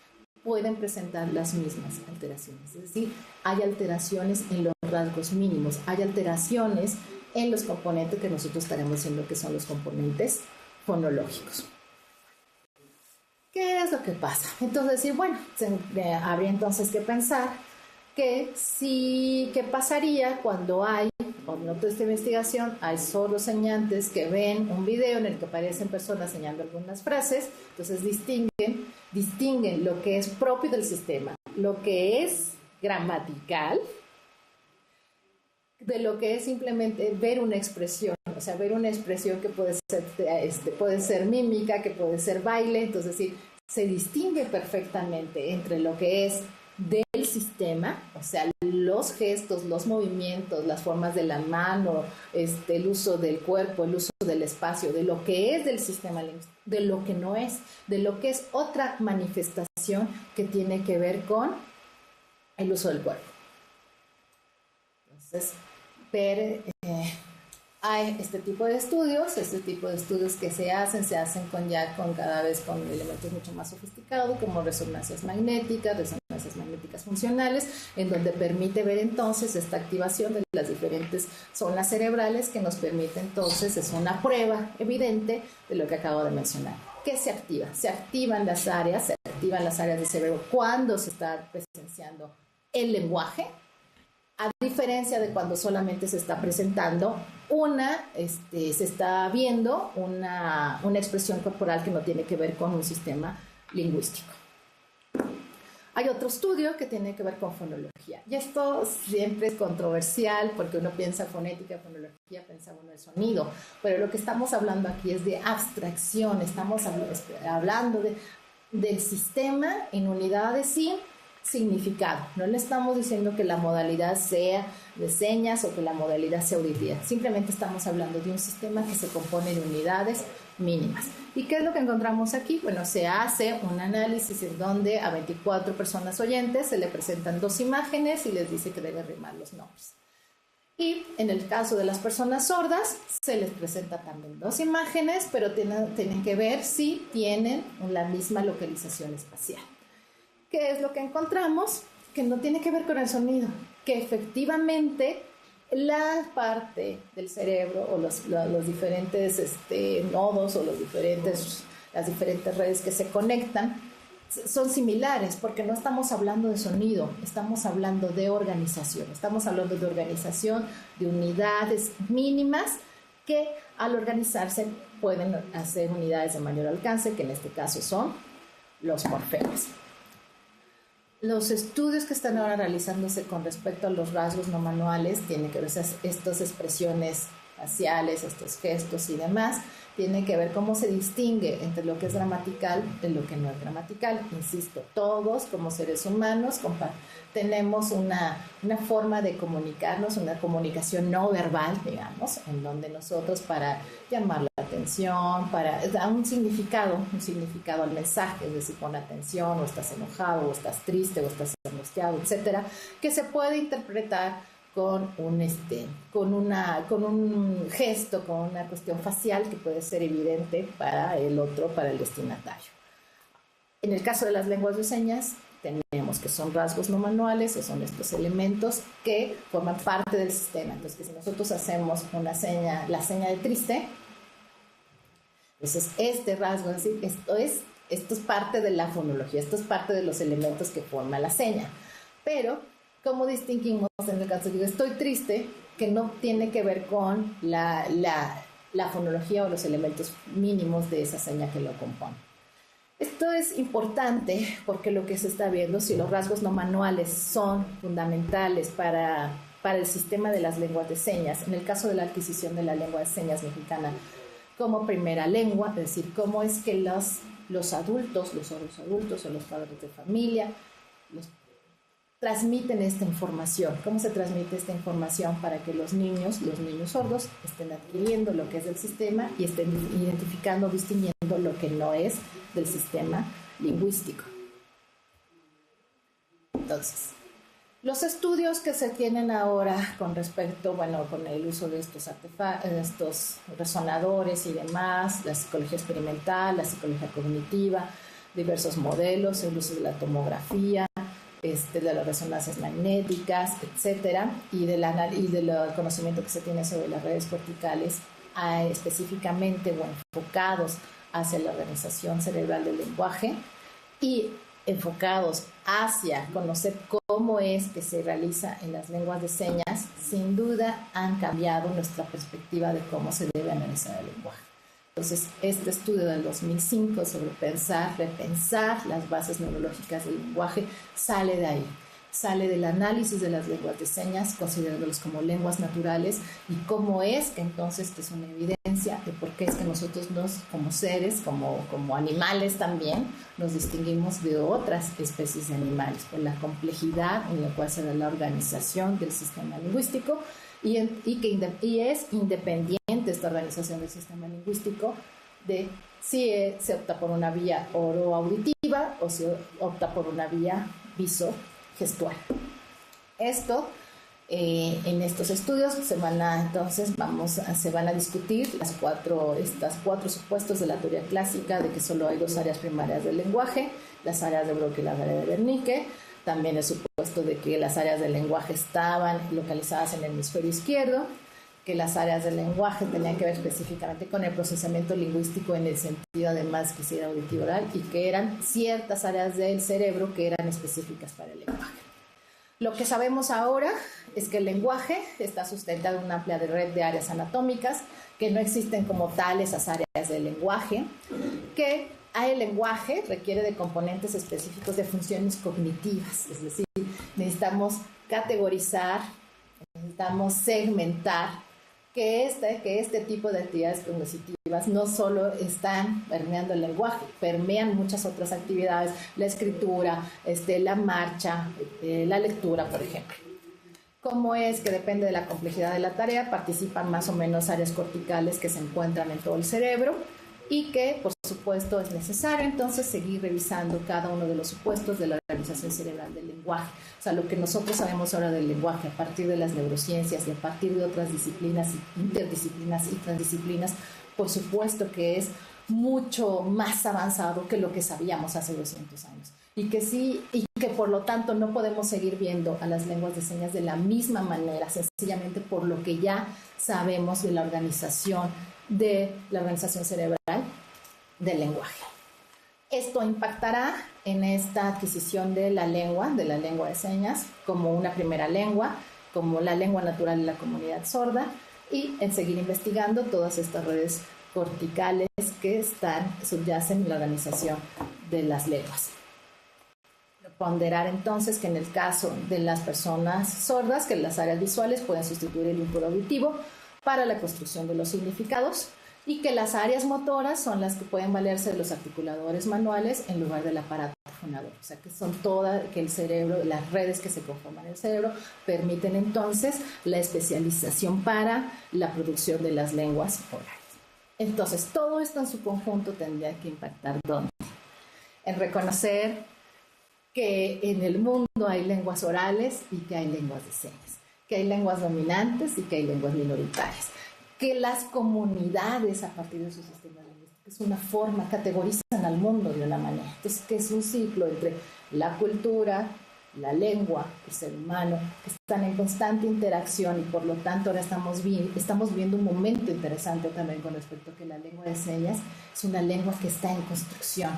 pueden presentar las mismas alteraciones. Es decir, hay alteraciones en los rasgos mínimos, hay alteraciones en los componentes que nosotros estaremos diciendo que son los componentes fonológicos. ¿Qué es lo que pasa? Entonces, decir, bueno, habría entonces que pensar qué pasaría cuando hay, en otra investigación, hay sordos señantes que ven un video en el que aparecen personas señalando algunas frases, entonces distinguen lo que es propio del sistema, lo que es gramatical, de lo que es simplemente ver una expresión, o sea, ver una expresión que puede ser mímica, que puede ser baile. Entonces, sí, se distingue perfectamente entre lo que es del sistema, o sea, los gestos, los movimientos, las formas de la mano, el uso del cuerpo, el uso del espacio, de lo que es del sistema lingüístico, de lo que no es, de lo que es otra manifestación que tiene que ver con el uso del cuerpo. Entonces, hay este tipo de estudios que se hacen cada vez con elementos mucho más sofisticados, como resonancias magnéticas funcionales, en donde permite ver entonces esta activación de las diferentes zonas cerebrales que nos permite entonces, es una prueba evidente de lo que acabo de mencionar. ¿Qué se activa? Se activan las áreas del cerebro cuando se está presenciando el lenguaje, a diferencia de cuando solamente se está presentando se está viendo una expresión corporal que no tiene que ver con un sistema lingüístico. Hay otro estudio que tiene que ver con fonología. Y esto siempre es controversial porque uno piensa fonética, fonología, piensa uno el sonido. Pero lo que estamos hablando aquí es de abstracción. Estamos hablando del sistema en unidades significado. No le estamos diciendo que la modalidad sea de señas o que la modalidad sea auditiva. Simplemente estamos hablando de un sistema que se compone de unidades mínimas. ¿Y qué es lo que encontramos aquí? Bueno, se hace un análisis en donde a 24 personas oyentes se le presentan 2 imágenes y les dice que debe rimar los nombres. Y en el caso de las personas sordas, se les presenta también 2 imágenes, pero tienen que ver si tienen la misma localización espacial. ¿Qué es lo que encontramos? Que no tiene que ver con el sonido, que efectivamente la parte del cerebro o los diferentes nodos o las diferentes redes que se conectan son similares, porque no estamos hablando de sonido, estamos hablando de organización, estamos hablando de organización de unidades mínimas que al organizarse pueden hacer unidades de mayor alcance, que en este caso son los morfemas. Los estudios que están ahora realizándose con respecto a los rasgos no manuales tienen que ver estas expresiones faciales, estos gestos y demás, tienen que ver cómo se distingue entre lo que es gramatical de lo que no es gramatical. Insisto, todos como seres humanos tenemos una forma de comunicarnos, una comunicación no verbal, digamos, en donde nosotros para llamar la atención, para dar un significado al mensaje, es decir, pon atención, o estás enojado, o estás triste, o estás angustiado, etcétera, que se puede interpretar con un gesto, con una cuestión facial que puede ser evidente para el otro, para el destinatario. En el caso de las lenguas de señas, tenemos que son rasgos no manuales, o son estos elementos que forman parte del sistema. Entonces, que si nosotros hacemos una seña, la seña de triste, entonces este rasgo, es decir, esto es parte de la fonología, esto es parte de los elementos que forman la seña. Pero ¿cómo distinguimos en el caso de estoy triste, que no tiene que ver con la fonología o los elementos mínimos de esa seña que lo componen? Esto es importante porque lo que se está viendo, si los rasgos no manuales son fundamentales para el sistema de las lenguas de señas, en el caso de la adquisición de la lengua de señas mexicana como primera lengua, es decir, cómo es que los adultos, los sordos adultos o los padres de familia, transmiten esta información. ¿Cómo se transmite esta información para que los niños sordos estén adquiriendo lo que es del sistema y estén identificando, distinguiendo lo que no es del sistema lingüístico? Entonces, los estudios que se tienen ahora con respecto, con el uso de estos estos resonadores y demás, la psicología experimental, la psicología cognitiva, diversos modelos, el uso de la tomografía, de las resonancias magnéticas, etcétera, y del conocimiento que se tiene sobre las redes corticales, específicamente o enfocados hacia la organización cerebral del lenguaje y enfocados hacia conocer cómo es que se realiza en las lenguas de señas, sin duda han cambiado nuestra perspectiva de cómo se debe analizar el lenguaje. Entonces, este estudio del 2005 sobre repensar las bases neurológicas del lenguaje sale de ahí, sale del análisis de las lenguas de señas, considerándolas como lenguas naturales, y cómo es que entonces que es una evidencia de por qué es que nosotros como seres, como animales también, nos distinguimos de otras especies de animales, por la complejidad en la cual se da la organización del sistema lingüístico, y es independiente esta organización del sistema lingüístico de si se opta por una vía oroauditiva o se opta por una vía visogestual. Esto, en estos estudios se van a discutir estos 4 supuestos de la teoría clásica de que solo hay 2 áreas primarias del lenguaje, las áreas de Broca y la área de Wernicke. También el supuesto de que las áreas del lenguaje estaban localizadas en el hemisferio izquierdo, que las áreas del lenguaje tenían que ver específicamente con el procesamiento lingüístico en el sentido además que si era auditivo oral, y que eran ciertas áreas del cerebro que eran específicas para el lenguaje. Lo que sabemos ahora es que el lenguaje está sustentado en una amplia red de áreas anatómicas, que no existen como tal esas áreas del lenguaje, que el lenguaje requiere de componentes específicos de funciones cognitivas, es decir, necesitamos categorizar, necesitamos segmentar que este tipo de actividades cognitivas no solo están permeando el lenguaje, permean muchas otras actividades, la escritura, la marcha, la lectura, por ejemplo. Cómo es que depende de la complejidad de la tarea, participan más o menos áreas corticales que se encuentran en todo el cerebro y que, por supuesto, es necesario entonces seguir revisando cada uno de los supuestos de la organización cerebral del lenguaje. O sea, lo que nosotros sabemos ahora del lenguaje a partir de las neurociencias y a partir de otras disciplinas, interdisciplinas y transdisciplinas, por supuesto que es mucho más avanzado que lo que sabíamos hace 200 años. Y que por lo tanto no podemos seguir viendo a las lenguas de señas de la misma manera, sencillamente por lo que ya sabemos de la organización cerebral del lenguaje. Esto impactará en esta adquisición de la lengua de señas, como una primera lengua, como la lengua natural de la comunidad sorda, y en seguir investigando todas estas redes corticales que subyacen en la organización de las lenguas. Ponderar entonces que en el caso de las personas sordas, que las áreas visuales pueden sustituir el input auditivo para la construcción de los significados y que las áreas motoras son las que pueden valerse de los articuladores manuales en lugar del aparato fonador. O sea, que son que el cerebro, las redes que se conforman en el cerebro, permiten entonces la especialización para la producción de las lenguas orales. Entonces, todo esto en su conjunto tendría que impactar ¿dónde? En reconocer que en el mundo hay lenguas orales y que hay lenguas de señas, que hay lenguas dominantes y que hay lenguas minoritarias, que las comunidades a partir de su sistema lingüístico es una forma, categorizan al mundo de una manera. Entonces, que es un ciclo entre la cultura, la lengua, el ser humano, que están en constante interacción y por lo tanto ahora estamos viendo un momento interesante también con respecto a que la lengua de señas es una lengua que está en construcción,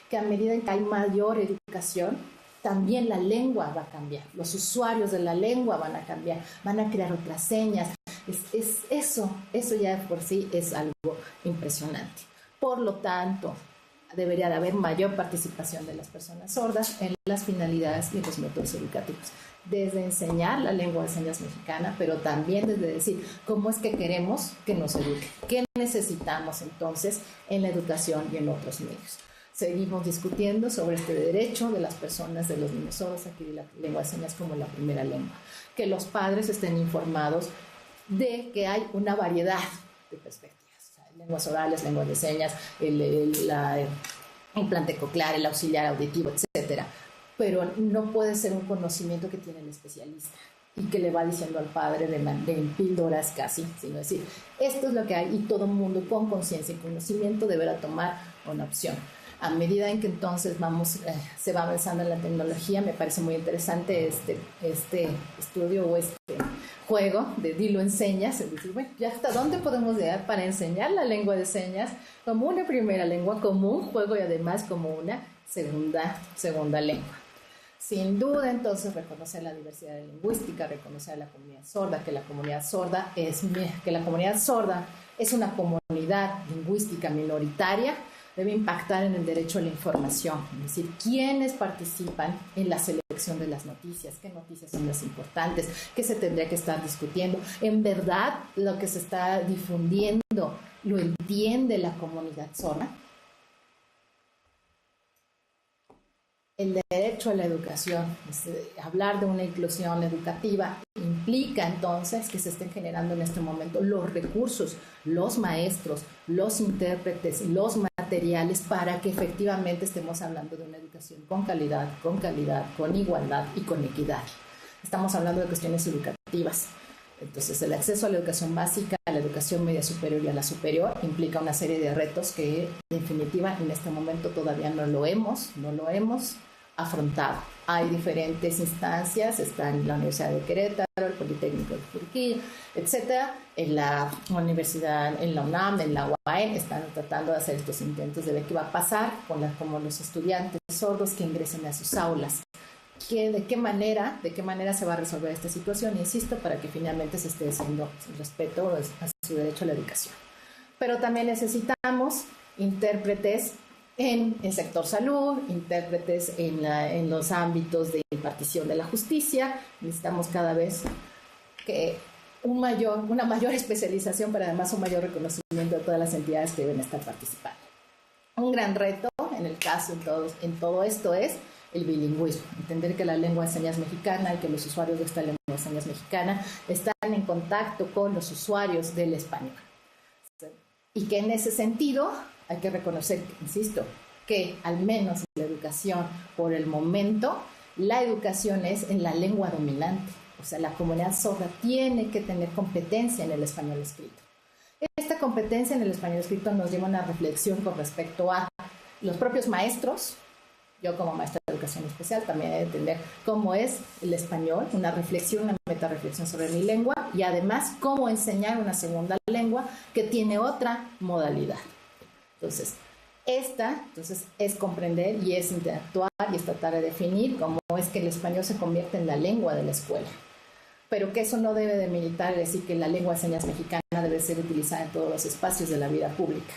que a medida en que hay mayor educación, también la lengua va a cambiar, los usuarios de la lengua van a cambiar, van a crear otras señas. Eso ya por sí es algo impresionante. Por lo tanto, debería de haber mayor participación de las personas sordas en las finalidades y los métodos educativos. Desde enseñar la lengua de señas mexicana, pero también desde decir cómo es que queremos que nos eduquen, qué necesitamos entonces en la educación y en otros medios. Seguimos discutiendo sobre este derecho de las personas, de los niños sordos, a adquirir la lengua de señas como la primera lengua. Que los padres estén informados de que hay una variedad de perspectivas. O sea, lenguas orales, lenguas de señas, el implante coclear, el auxiliar auditivo, etcétera. Pero no puede ser un conocimiento que tiene el especialista y que le va diciendo al padre de píldoras casi, sino decir, esto es lo que hay y todo el mundo con conciencia y conocimiento deberá tomar una opción. A medida en que entonces se va avanzando en la tecnología, me parece muy interesante este estudio o este juego de Dilo en señas, es decir, bueno, ¿ya hasta dónde podemos llegar para enseñar la lengua de señas como una primera lengua, como un juego y además como una segunda lengua? Sin duda, entonces, reconocer la diversidad lingüística, reconocer a la comunidad sorda, que la comunidad sorda es una comunidad lingüística minoritaria, debe impactar en el derecho a la información, es decir, quiénes participan en la selección de las noticias, qué noticias son las importantes, qué se tendría que estar discutiendo. En verdad, lo que se está difundiendo, ¿lo entiende la comunidad sorda? El derecho a la educación, hablar de una inclusión educativa, implica entonces que se estén generando en este momento los recursos, los maestros, los intérpretes, los materiales para que efectivamente estemos hablando de una educación con calidad, con igualdad y con equidad. Estamos hablando de cuestiones educativas. Entonces, el acceso a la educación básica, a la educación media superior y a la superior implica una serie de retos que, en definitiva, en este momento todavía no lo hemos afrontado. Hay diferentes instancias, está en la Universidad de Querétaro, el Politécnico de Turquía, etcétera. En la universidad, en la UNAM, en la UAM, están tratando de hacer estos intentos de ver qué va a pasar con los estudiantes sordos que ingresen a sus aulas. ¿De qué manera se va a resolver esta situación? Insisto, para que finalmente se esté haciendo respeto a su derecho a la educación. Pero también necesitamos intérpretes en el sector salud, intérpretes en los ámbitos de impartición de la justicia. Necesitamos cada vez que una mayor especialización, pero además un mayor reconocimiento de todas las entidades que deben estar participando. Un gran reto en el caso en todo esto es el bilingüismo, entender que la lengua de señas mexicana y que los usuarios de esta lengua de señas mexicana están en contacto con los usuarios del español. Y que en ese sentido hay que reconocer, insisto, que al menos en la educación, por el momento, la educación es en la lengua dominante. O sea, la comunidad sorda tiene que tener competencia en el español escrito. Esta competencia en el español escrito nos lleva a una reflexión con respecto a los propios maestros. Yo como maestra de educación especial también he de entender cómo es el español, una reflexión, una metarreflexión sobre mi lengua y además cómo enseñar una segunda lengua que tiene otra modalidad. Entonces es comprender y es interactuar y es tratar de definir cómo es que el español se convierte en la lengua de la escuela. Pero que eso no debe de militar, es decir, que la lengua de señas mexicana debe ser utilizada en todos los espacios de la vida pública.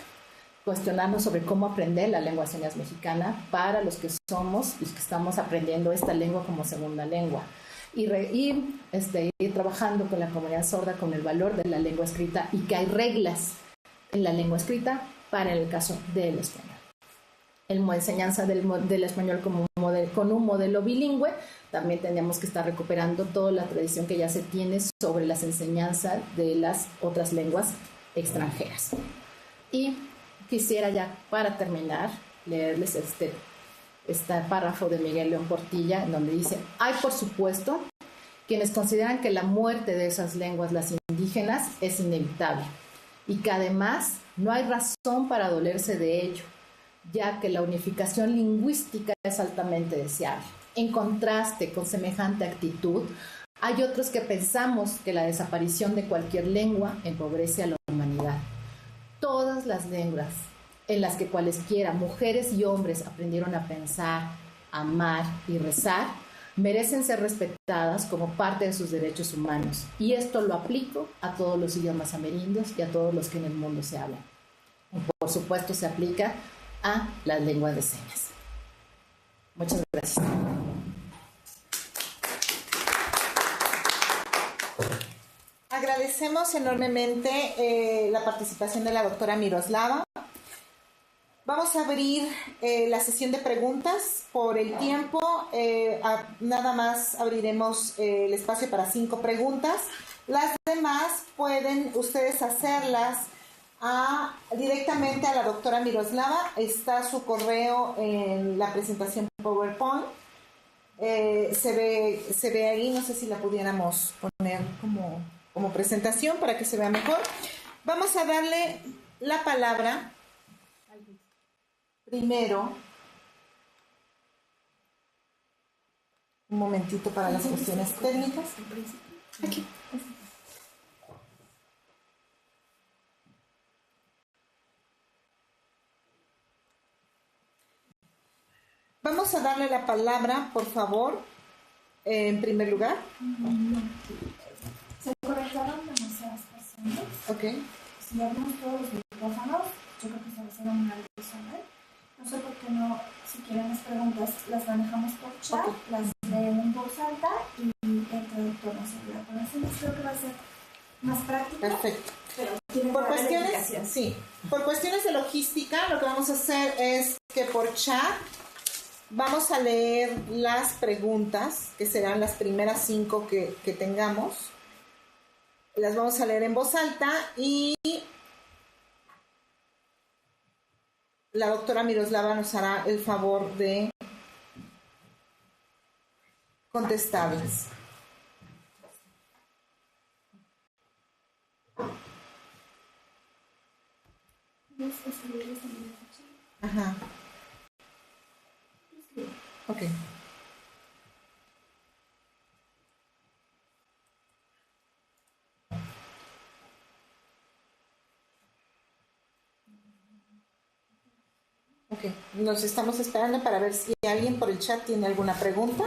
Cuestionarnos sobre cómo aprender la lengua de señas mexicana para los que somos, los que estamos aprendiendo esta lengua como segunda lengua. Ir trabajando con la comunidad sorda con el valor de la lengua escrita y que hay reglas en la lengua escrita para el caso del español. La enseñanza del español con un modelo bilingüe, también tenemos que estar recuperando toda la tradición que ya se tiene sobre las enseñanzas de las otras lenguas extranjeras. Y quisiera ya, para terminar, leerles este párrafo de Miguel León Portilla, en donde dice: hay, por supuesto, quienes consideran que la muerte de esas lenguas, las indígenas, es inevitable y que además no hay razón para dolerse de ello, ya que la unificación lingüística es altamente deseable. En contraste con semejante actitud, hay otros que pensamos que la desaparición de cualquier lengua empobrece a la humanidad. Todas las lenguas en las que cualesquiera mujeres y hombres aprendieron a pensar, amar y rezar, merecen ser respetadas como parte de sus derechos humanos. Y esto lo aplico a todos los idiomas amerindios y a todos los que en el mundo se hablan. Y por supuesto se aplica a las lenguas de señas. Muchas gracias. Agradecemos enormemente la participación de la doctora Miroslava. Vamos a abrir la sesión de preguntas por el tiempo. Nada más abriremos el espacio para 5 preguntas. Las demás pueden ustedes hacerlas directamente a la doctora Miroslava. Está su correo en la presentación PowerPoint. Se ve ahí, no sé si la pudiéramos poner como presentación para que se vea mejor. Vamos a darle la palabra primero. Un momentito para las cuestiones técnicas. Aquí. Vamos a darle la palabra, por favor, en primer lugar. Se conectaron demasiadas personas. Ok. Si abrimos todos los micrófonos, yo creo que se va a hacer una adicional. No sé por qué no, si quieren las preguntas, las manejamos por chat, okay. Las leen en voz alta y el traductor nos ayuda con eso. Creo que va a ser más práctico. Perfecto. Por cuestiones de logística, lo que vamos a hacer es que por chat vamos a leer las preguntas, que serán las primeras 5 que tengamos. Las vamos a leer en voz alta y la doctora Miroslava nos hará el favor de contestarlas. Ajá. Ok. Ok, nos estamos esperando para ver si alguien por el chat tiene alguna pregunta.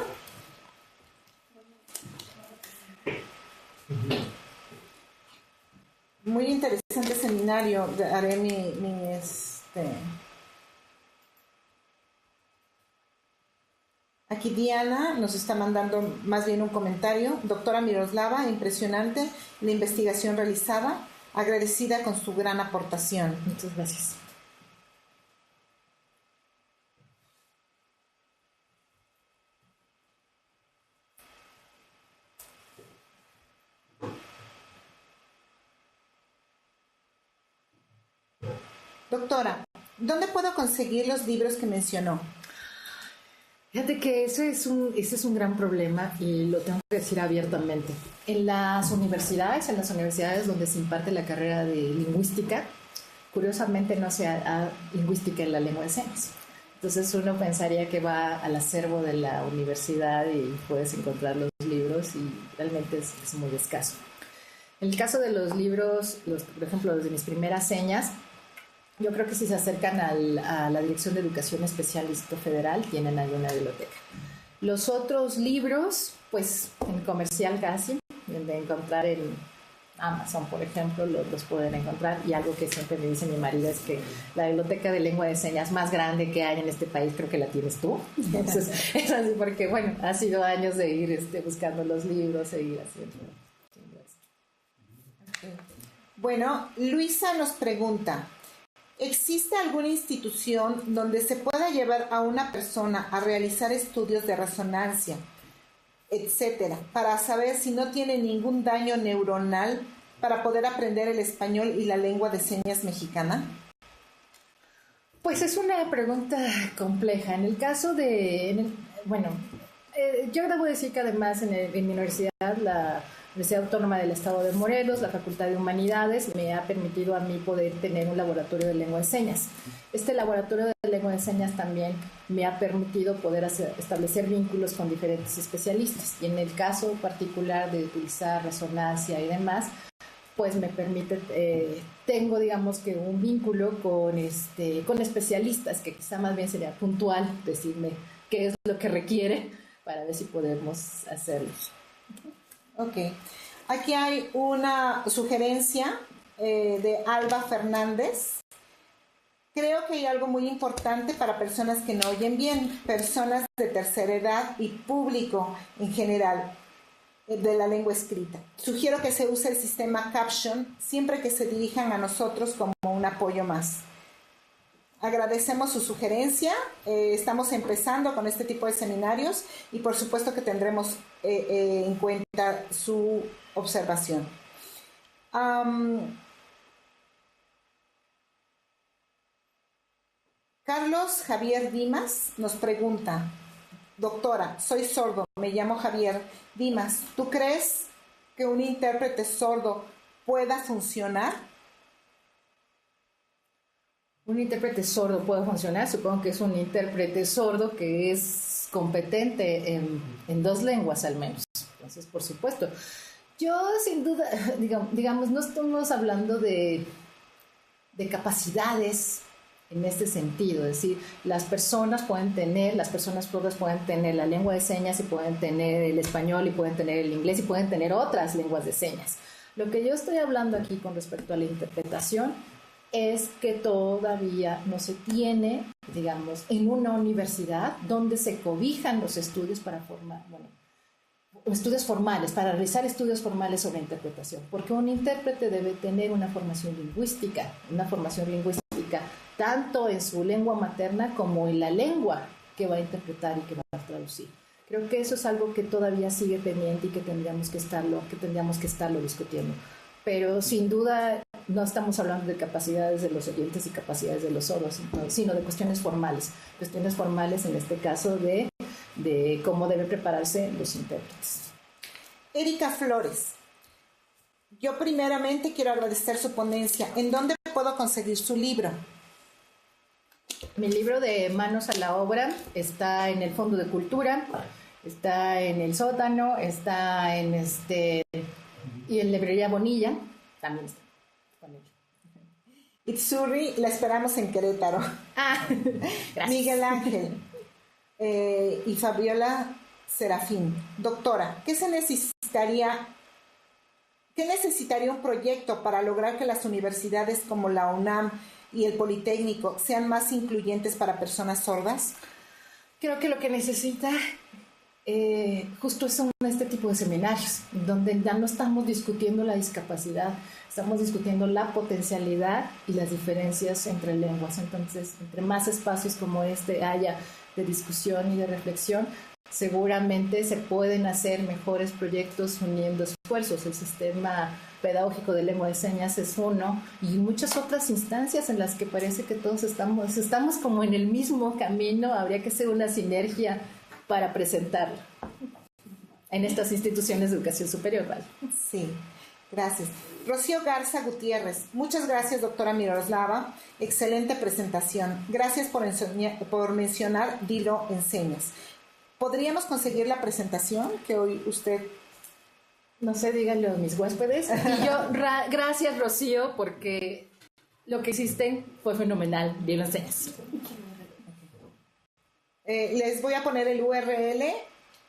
Muy interesante seminario. Haré Aquí Diana nos está mandando más bien un comentario. Doctora Miroslava, impresionante la investigación realizada, agradecida con su gran aportación. Muchas gracias. Doctora, ¿dónde puedo conseguir los libros que mencionó? Fíjate que ese es un gran problema y lo tengo que decir abiertamente. En las universidades donde se imparte la carrera de lingüística, curiosamente no se da lingüística en la lengua de señas. Entonces uno pensaría que va al acervo de la universidad y puedes encontrar los libros y realmente es muy escaso. En el caso de los libros, por ejemplo, los de mis primeras señas, yo creo que si se acercan a la Dirección de Educación Especial del Distrito Federal, tienen ahí una biblioteca. Los otros libros, pues en comercial casi, de encontrar en Amazon, por ejemplo, los pueden encontrar. Y algo que siempre me dice mi marido es que la biblioteca de lengua de señas más grande que hay en este país, creo que la tienes tú. Entonces, es así porque, bueno, ha sido años de ir buscando los libros, seguir haciendo esto. Bueno, Luisa nos pregunta, ¿existe alguna institución donde se pueda llevar a una persona a realizar estudios de resonancia, etcétera, para saber si no tiene ningún daño neuronal para poder aprender el español y la lengua de señas mexicana? Pues es una pregunta compleja. En el caso yo debo decir que además en mi universidad, la Universidad Autónoma del Estado de Morelos, la Facultad de Humanidades, me ha permitido a mí poder tener un laboratorio de lengua de señas. Este laboratorio de lengua de señas también me ha permitido poder establecer vínculos con diferentes especialistas. Y en el caso particular de utilizar resonancia y demás, pues me permite, tengo digamos que un vínculo con especialistas, que quizá más bien sería puntual decirme qué es lo que requiere para ver si podemos hacerlo. Ok. Aquí hay una sugerencia de Alba Fernández. Creo que hay algo muy importante para personas que no oyen bien, personas de tercera edad y público en general de la lengua escrita. Sugiero que se use el sistema Caption siempre que se dirijan a nosotros como un apoyo más. Agradecemos su sugerencia, estamos empezando con este tipo de seminarios y por supuesto que tendremos en cuenta su observación. Carlos Javier Dimas nos pregunta, doctora, soy sordo, me llamo Javier Dimas, ¿tú crees que un intérprete sordo pueda funcionar? Un intérprete sordo puede funcionar, supongo que es un intérprete sordo que es competente en 2 lenguas al menos. Entonces, por supuesto. Yo sin duda, digamos, no estamos hablando de capacidades en este sentido, es decir, las personas sordas pueden tener la lengua de señas y pueden tener el español y pueden tener el inglés y pueden tener otras lenguas de señas. Lo que yo estoy hablando aquí con respecto a la interpretación es que todavía no se tiene, digamos, en una universidad donde se cobijan los estudios para estudios formales, para realizar estudios formales sobre interpretación, porque un intérprete debe tener una formación lingüística tanto en su lengua materna como en la lengua que va a interpretar y que va a traducir. Creo que eso es algo que todavía sigue pendiente y que tendríamos que estarlo discutiendo. Pero sin duda no estamos hablando de capacidades de los oyentes y capacidades de los sordos, sino de cuestiones formales en este caso de cómo deben prepararse los intérpretes. Erika Flores, yo primeramente quiero agradecer su ponencia. ¿En dónde puedo conseguir su libro? Mi libro de Manos a la Obra está en el Fondo de Cultura, está en el sótano, está y en Librería Bonilla también está con él. Itzurri, la esperamos en Querétaro. Gracias. Miguel Ángel y Fabiola Serafín. Doctora, ¿qué necesitaría un proyecto para lograr que las universidades como la UNAM y el Politécnico sean más incluyentes para personas sordas? Creo que lo que necesita justo son este tipo de seminarios, donde ya no estamos discutiendo la discapacidad, estamos discutiendo la potencialidad y las diferencias entre lenguas. Entonces, entre más espacios como este haya de discusión y de reflexión, seguramente se pueden hacer mejores proyectos uniendo esfuerzos. El sistema pedagógico de lengua de señas es uno, y muchas otras instancias en las que parece que todos estamos como en el mismo camino. Habría que hacer una sinergia para presentarlo en estas instituciones de educación superior, ¿vale? Sí, gracias. Rocío Garza Gutiérrez, muchas gracias, doctora Miroslava, excelente presentación. Gracias por mencionar Dilo en Señas. ¿Podríamos conseguir la presentación que hoy usted... No sé, díganle a mis huéspedes. Y yo, gracias, Rocío, porque lo que hiciste fue fenomenal. Dilo en Señas. Les voy a poner el URL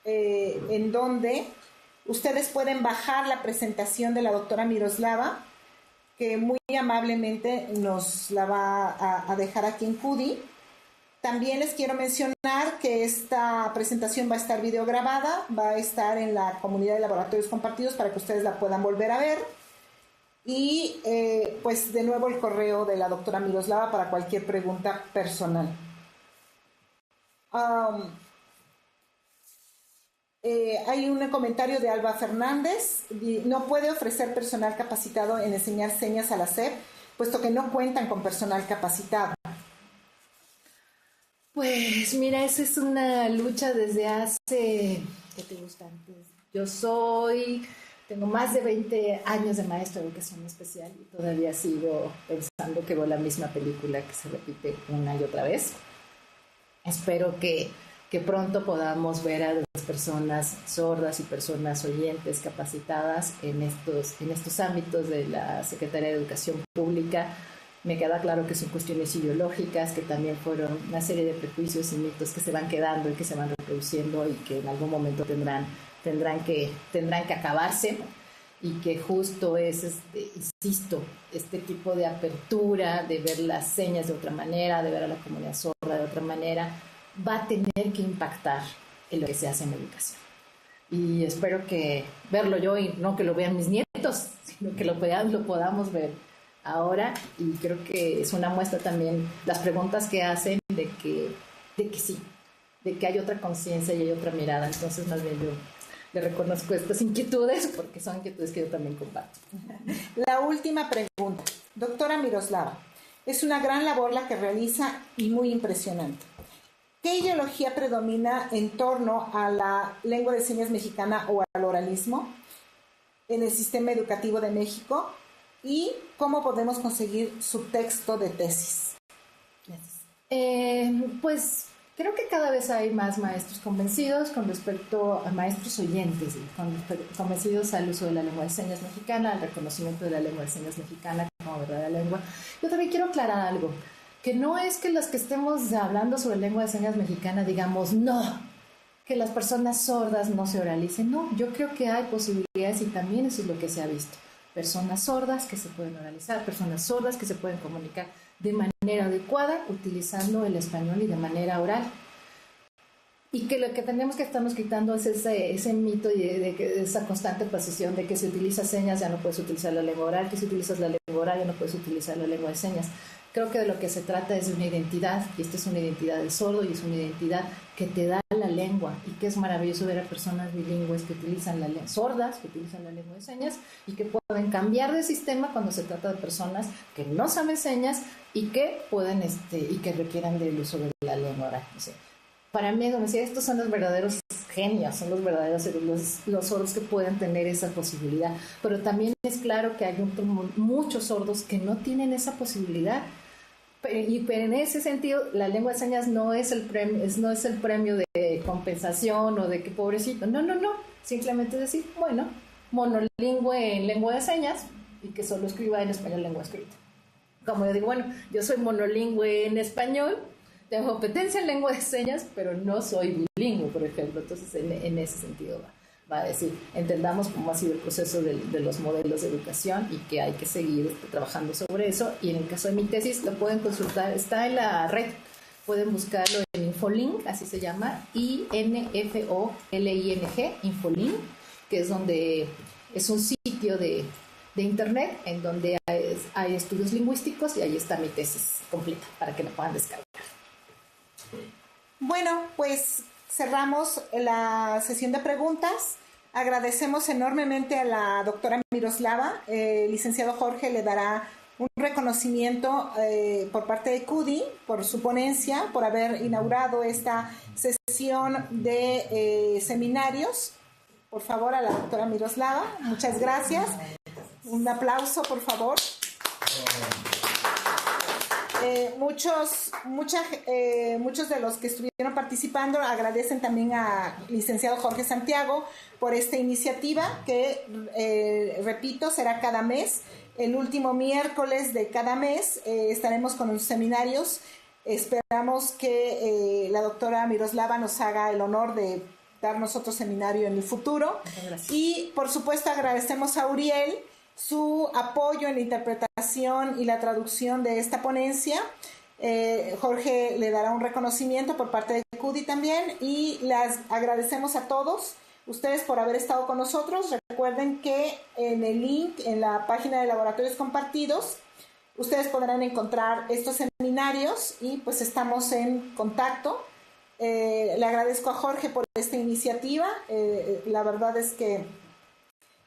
en donde ustedes pueden bajar la presentación de la doctora Miroslava, que muy amablemente nos la va a dejar aquí en CUDI. También les quiero mencionar que esta presentación va a estar videograbada, va a estar en la comunidad de laboratorios compartidos para que ustedes la puedan volver a ver. Y pues de nuevo el correo de la doctora Miroslava para cualquier pregunta personal. Hay un comentario de Alba Fernández. No puede ofrecer personal capacitado en enseñar señas a la SEP, puesto que no cuentan con personal capacitado. Pues mira, esa es una lucha desde hace, ¿qué te gusta antes? Tengo más de 20 años de maestra de educación especial y todavía sigo pensando que veo la misma película que se repite una y otra vez. Espero que pronto podamos ver a las personas sordas y personas oyentes capacitadas en estos ámbitos de la Secretaría de Educación Pública. Me queda claro que son cuestiones ideológicas, que también fueron una serie de prejuicios y mitos que se van quedando y que se van reproduciendo y que en algún momento tendrán que acabarse, y que justo es, insisto, este tipo de apertura, de ver las señas de otra manera, de ver a la comunidad sorda de otra manera, va a tener que impactar en lo que se hace en educación. Y espero que verlo yo y no que lo vean mis nietos, sino que lo podamos ver ahora, y creo que es una muestra también las preguntas que hacen de que sí, de que hay otra conciencia y hay otra mirada. Entonces, más bien yo le reconozco estas inquietudes porque son inquietudes que yo también comparto. La última pregunta. Doctora Miroslava, es una gran labor la que realiza y muy impresionante. ¿Qué ideología predomina en torno a la lengua de señas mexicana o al oralismo en el sistema educativo de México? ¿Y cómo podemos conseguir su texto de tesis? Pues creo que cada vez hay más maestros convencidos con respecto a maestros oyentes, convencidos al uso de la lengua de señas mexicana, al reconocimiento de la lengua de señas mexicana como verdadera lengua. Yo también quiero aclarar algo, que no es que los que estemos hablando sobre lengua de señas mexicana digamos no, que las personas sordas no se oralicen. No, yo creo que hay posibilidades y también eso es lo que se ha visto. Personas sordas que se pueden oralizar, personas sordas que se pueden comunicar de manera adecuada utilizando el español y de manera oral. Y que lo que tenemos que estarnos quitando es ese mito de esa constante posición de que si utilizas señas ya no puedes utilizar la lengua oral, que si utilizas la lengua oral ya no puedes utilizar la lengua de señas. Creo que de lo que se trata es de una identidad, y esta es una identidad del sordo y es una identidad que te da la lengua, y que es maravilloso ver a personas bilingües que utilizan sordas, que utilizan la lengua de señas y que pueden cambiar de sistema cuando se trata de personas que no saben señas y que pueden y que requieran del uso de la lengua oral. O sea, para mí, como decía, estos son los verdaderos genios, son los verdaderos los sordos que pueden tener esa posibilidad, pero también es claro que hay muchos sordos que no tienen esa posibilidad. Pero en ese sentido, la lengua de señas no es el premio de compensación o de que pobrecito. No. Simplemente decir, bueno, monolingüe en lengua de señas y que solo escriba en español lengua escrita. Como yo digo, bueno, yo soy monolingüe en español, tengo competencia en lengua de señas, pero no soy bilingüe, por ejemplo. Entonces, en ese sentido va a decir, entendamos cómo ha sido el proceso de los modelos de educación y que hay que seguir trabajando sobre eso. Y en el caso de mi tesis, lo pueden consultar, está en la red, pueden buscarlo en Infolink, así se llama, INFOLING, Infolink, que es donde es un sitio de internet en donde hay estudios lingüísticos y ahí está mi tesis completa para que la puedan descargar. Bueno, pues cerramos la sesión de preguntas. Agradecemos enormemente a la doctora Miroslava. Licenciado Jorge le dará un reconocimiento por parte de CUDI por su ponencia, por haber inaugurado esta sesión de seminarios. Por favor, a la doctora Miroslava. Muchas gracias. Un aplauso, por favor. Muchos de los que estuvieron participando agradecen también a licenciado Jorge Santiago por esta iniciativa que, repito, será cada mes. El último miércoles de cada mes estaremos con los seminarios. Esperamos que la doctora Miroslava nos haga el honor de darnos otro seminario en el futuro. Y, por supuesto, agradecemos a Uriel su apoyo en la interpretación y la traducción de esta ponencia. Jorge le dará un reconocimiento por parte de CUDI también y les agradecemos a todos ustedes por haber estado con nosotros. Recuerden que en el link, en la página de Laboratorios Compartidos, ustedes podrán encontrar estos seminarios y pues estamos en contacto. Le agradezco a Jorge por esta iniciativa. La verdad es que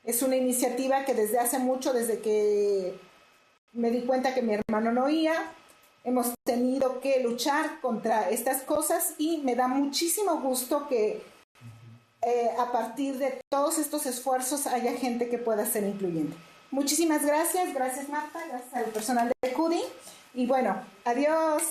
es una iniciativa que desde hace mucho, desde que me di cuenta que mi hermano no oía, hemos tenido que luchar contra estas cosas y me da muchísimo gusto que a partir de todos estos esfuerzos haya gente que pueda ser incluyente. Muchísimas gracias. Gracias, Marta. Gracias al personal de CUDI. Y bueno, adiós.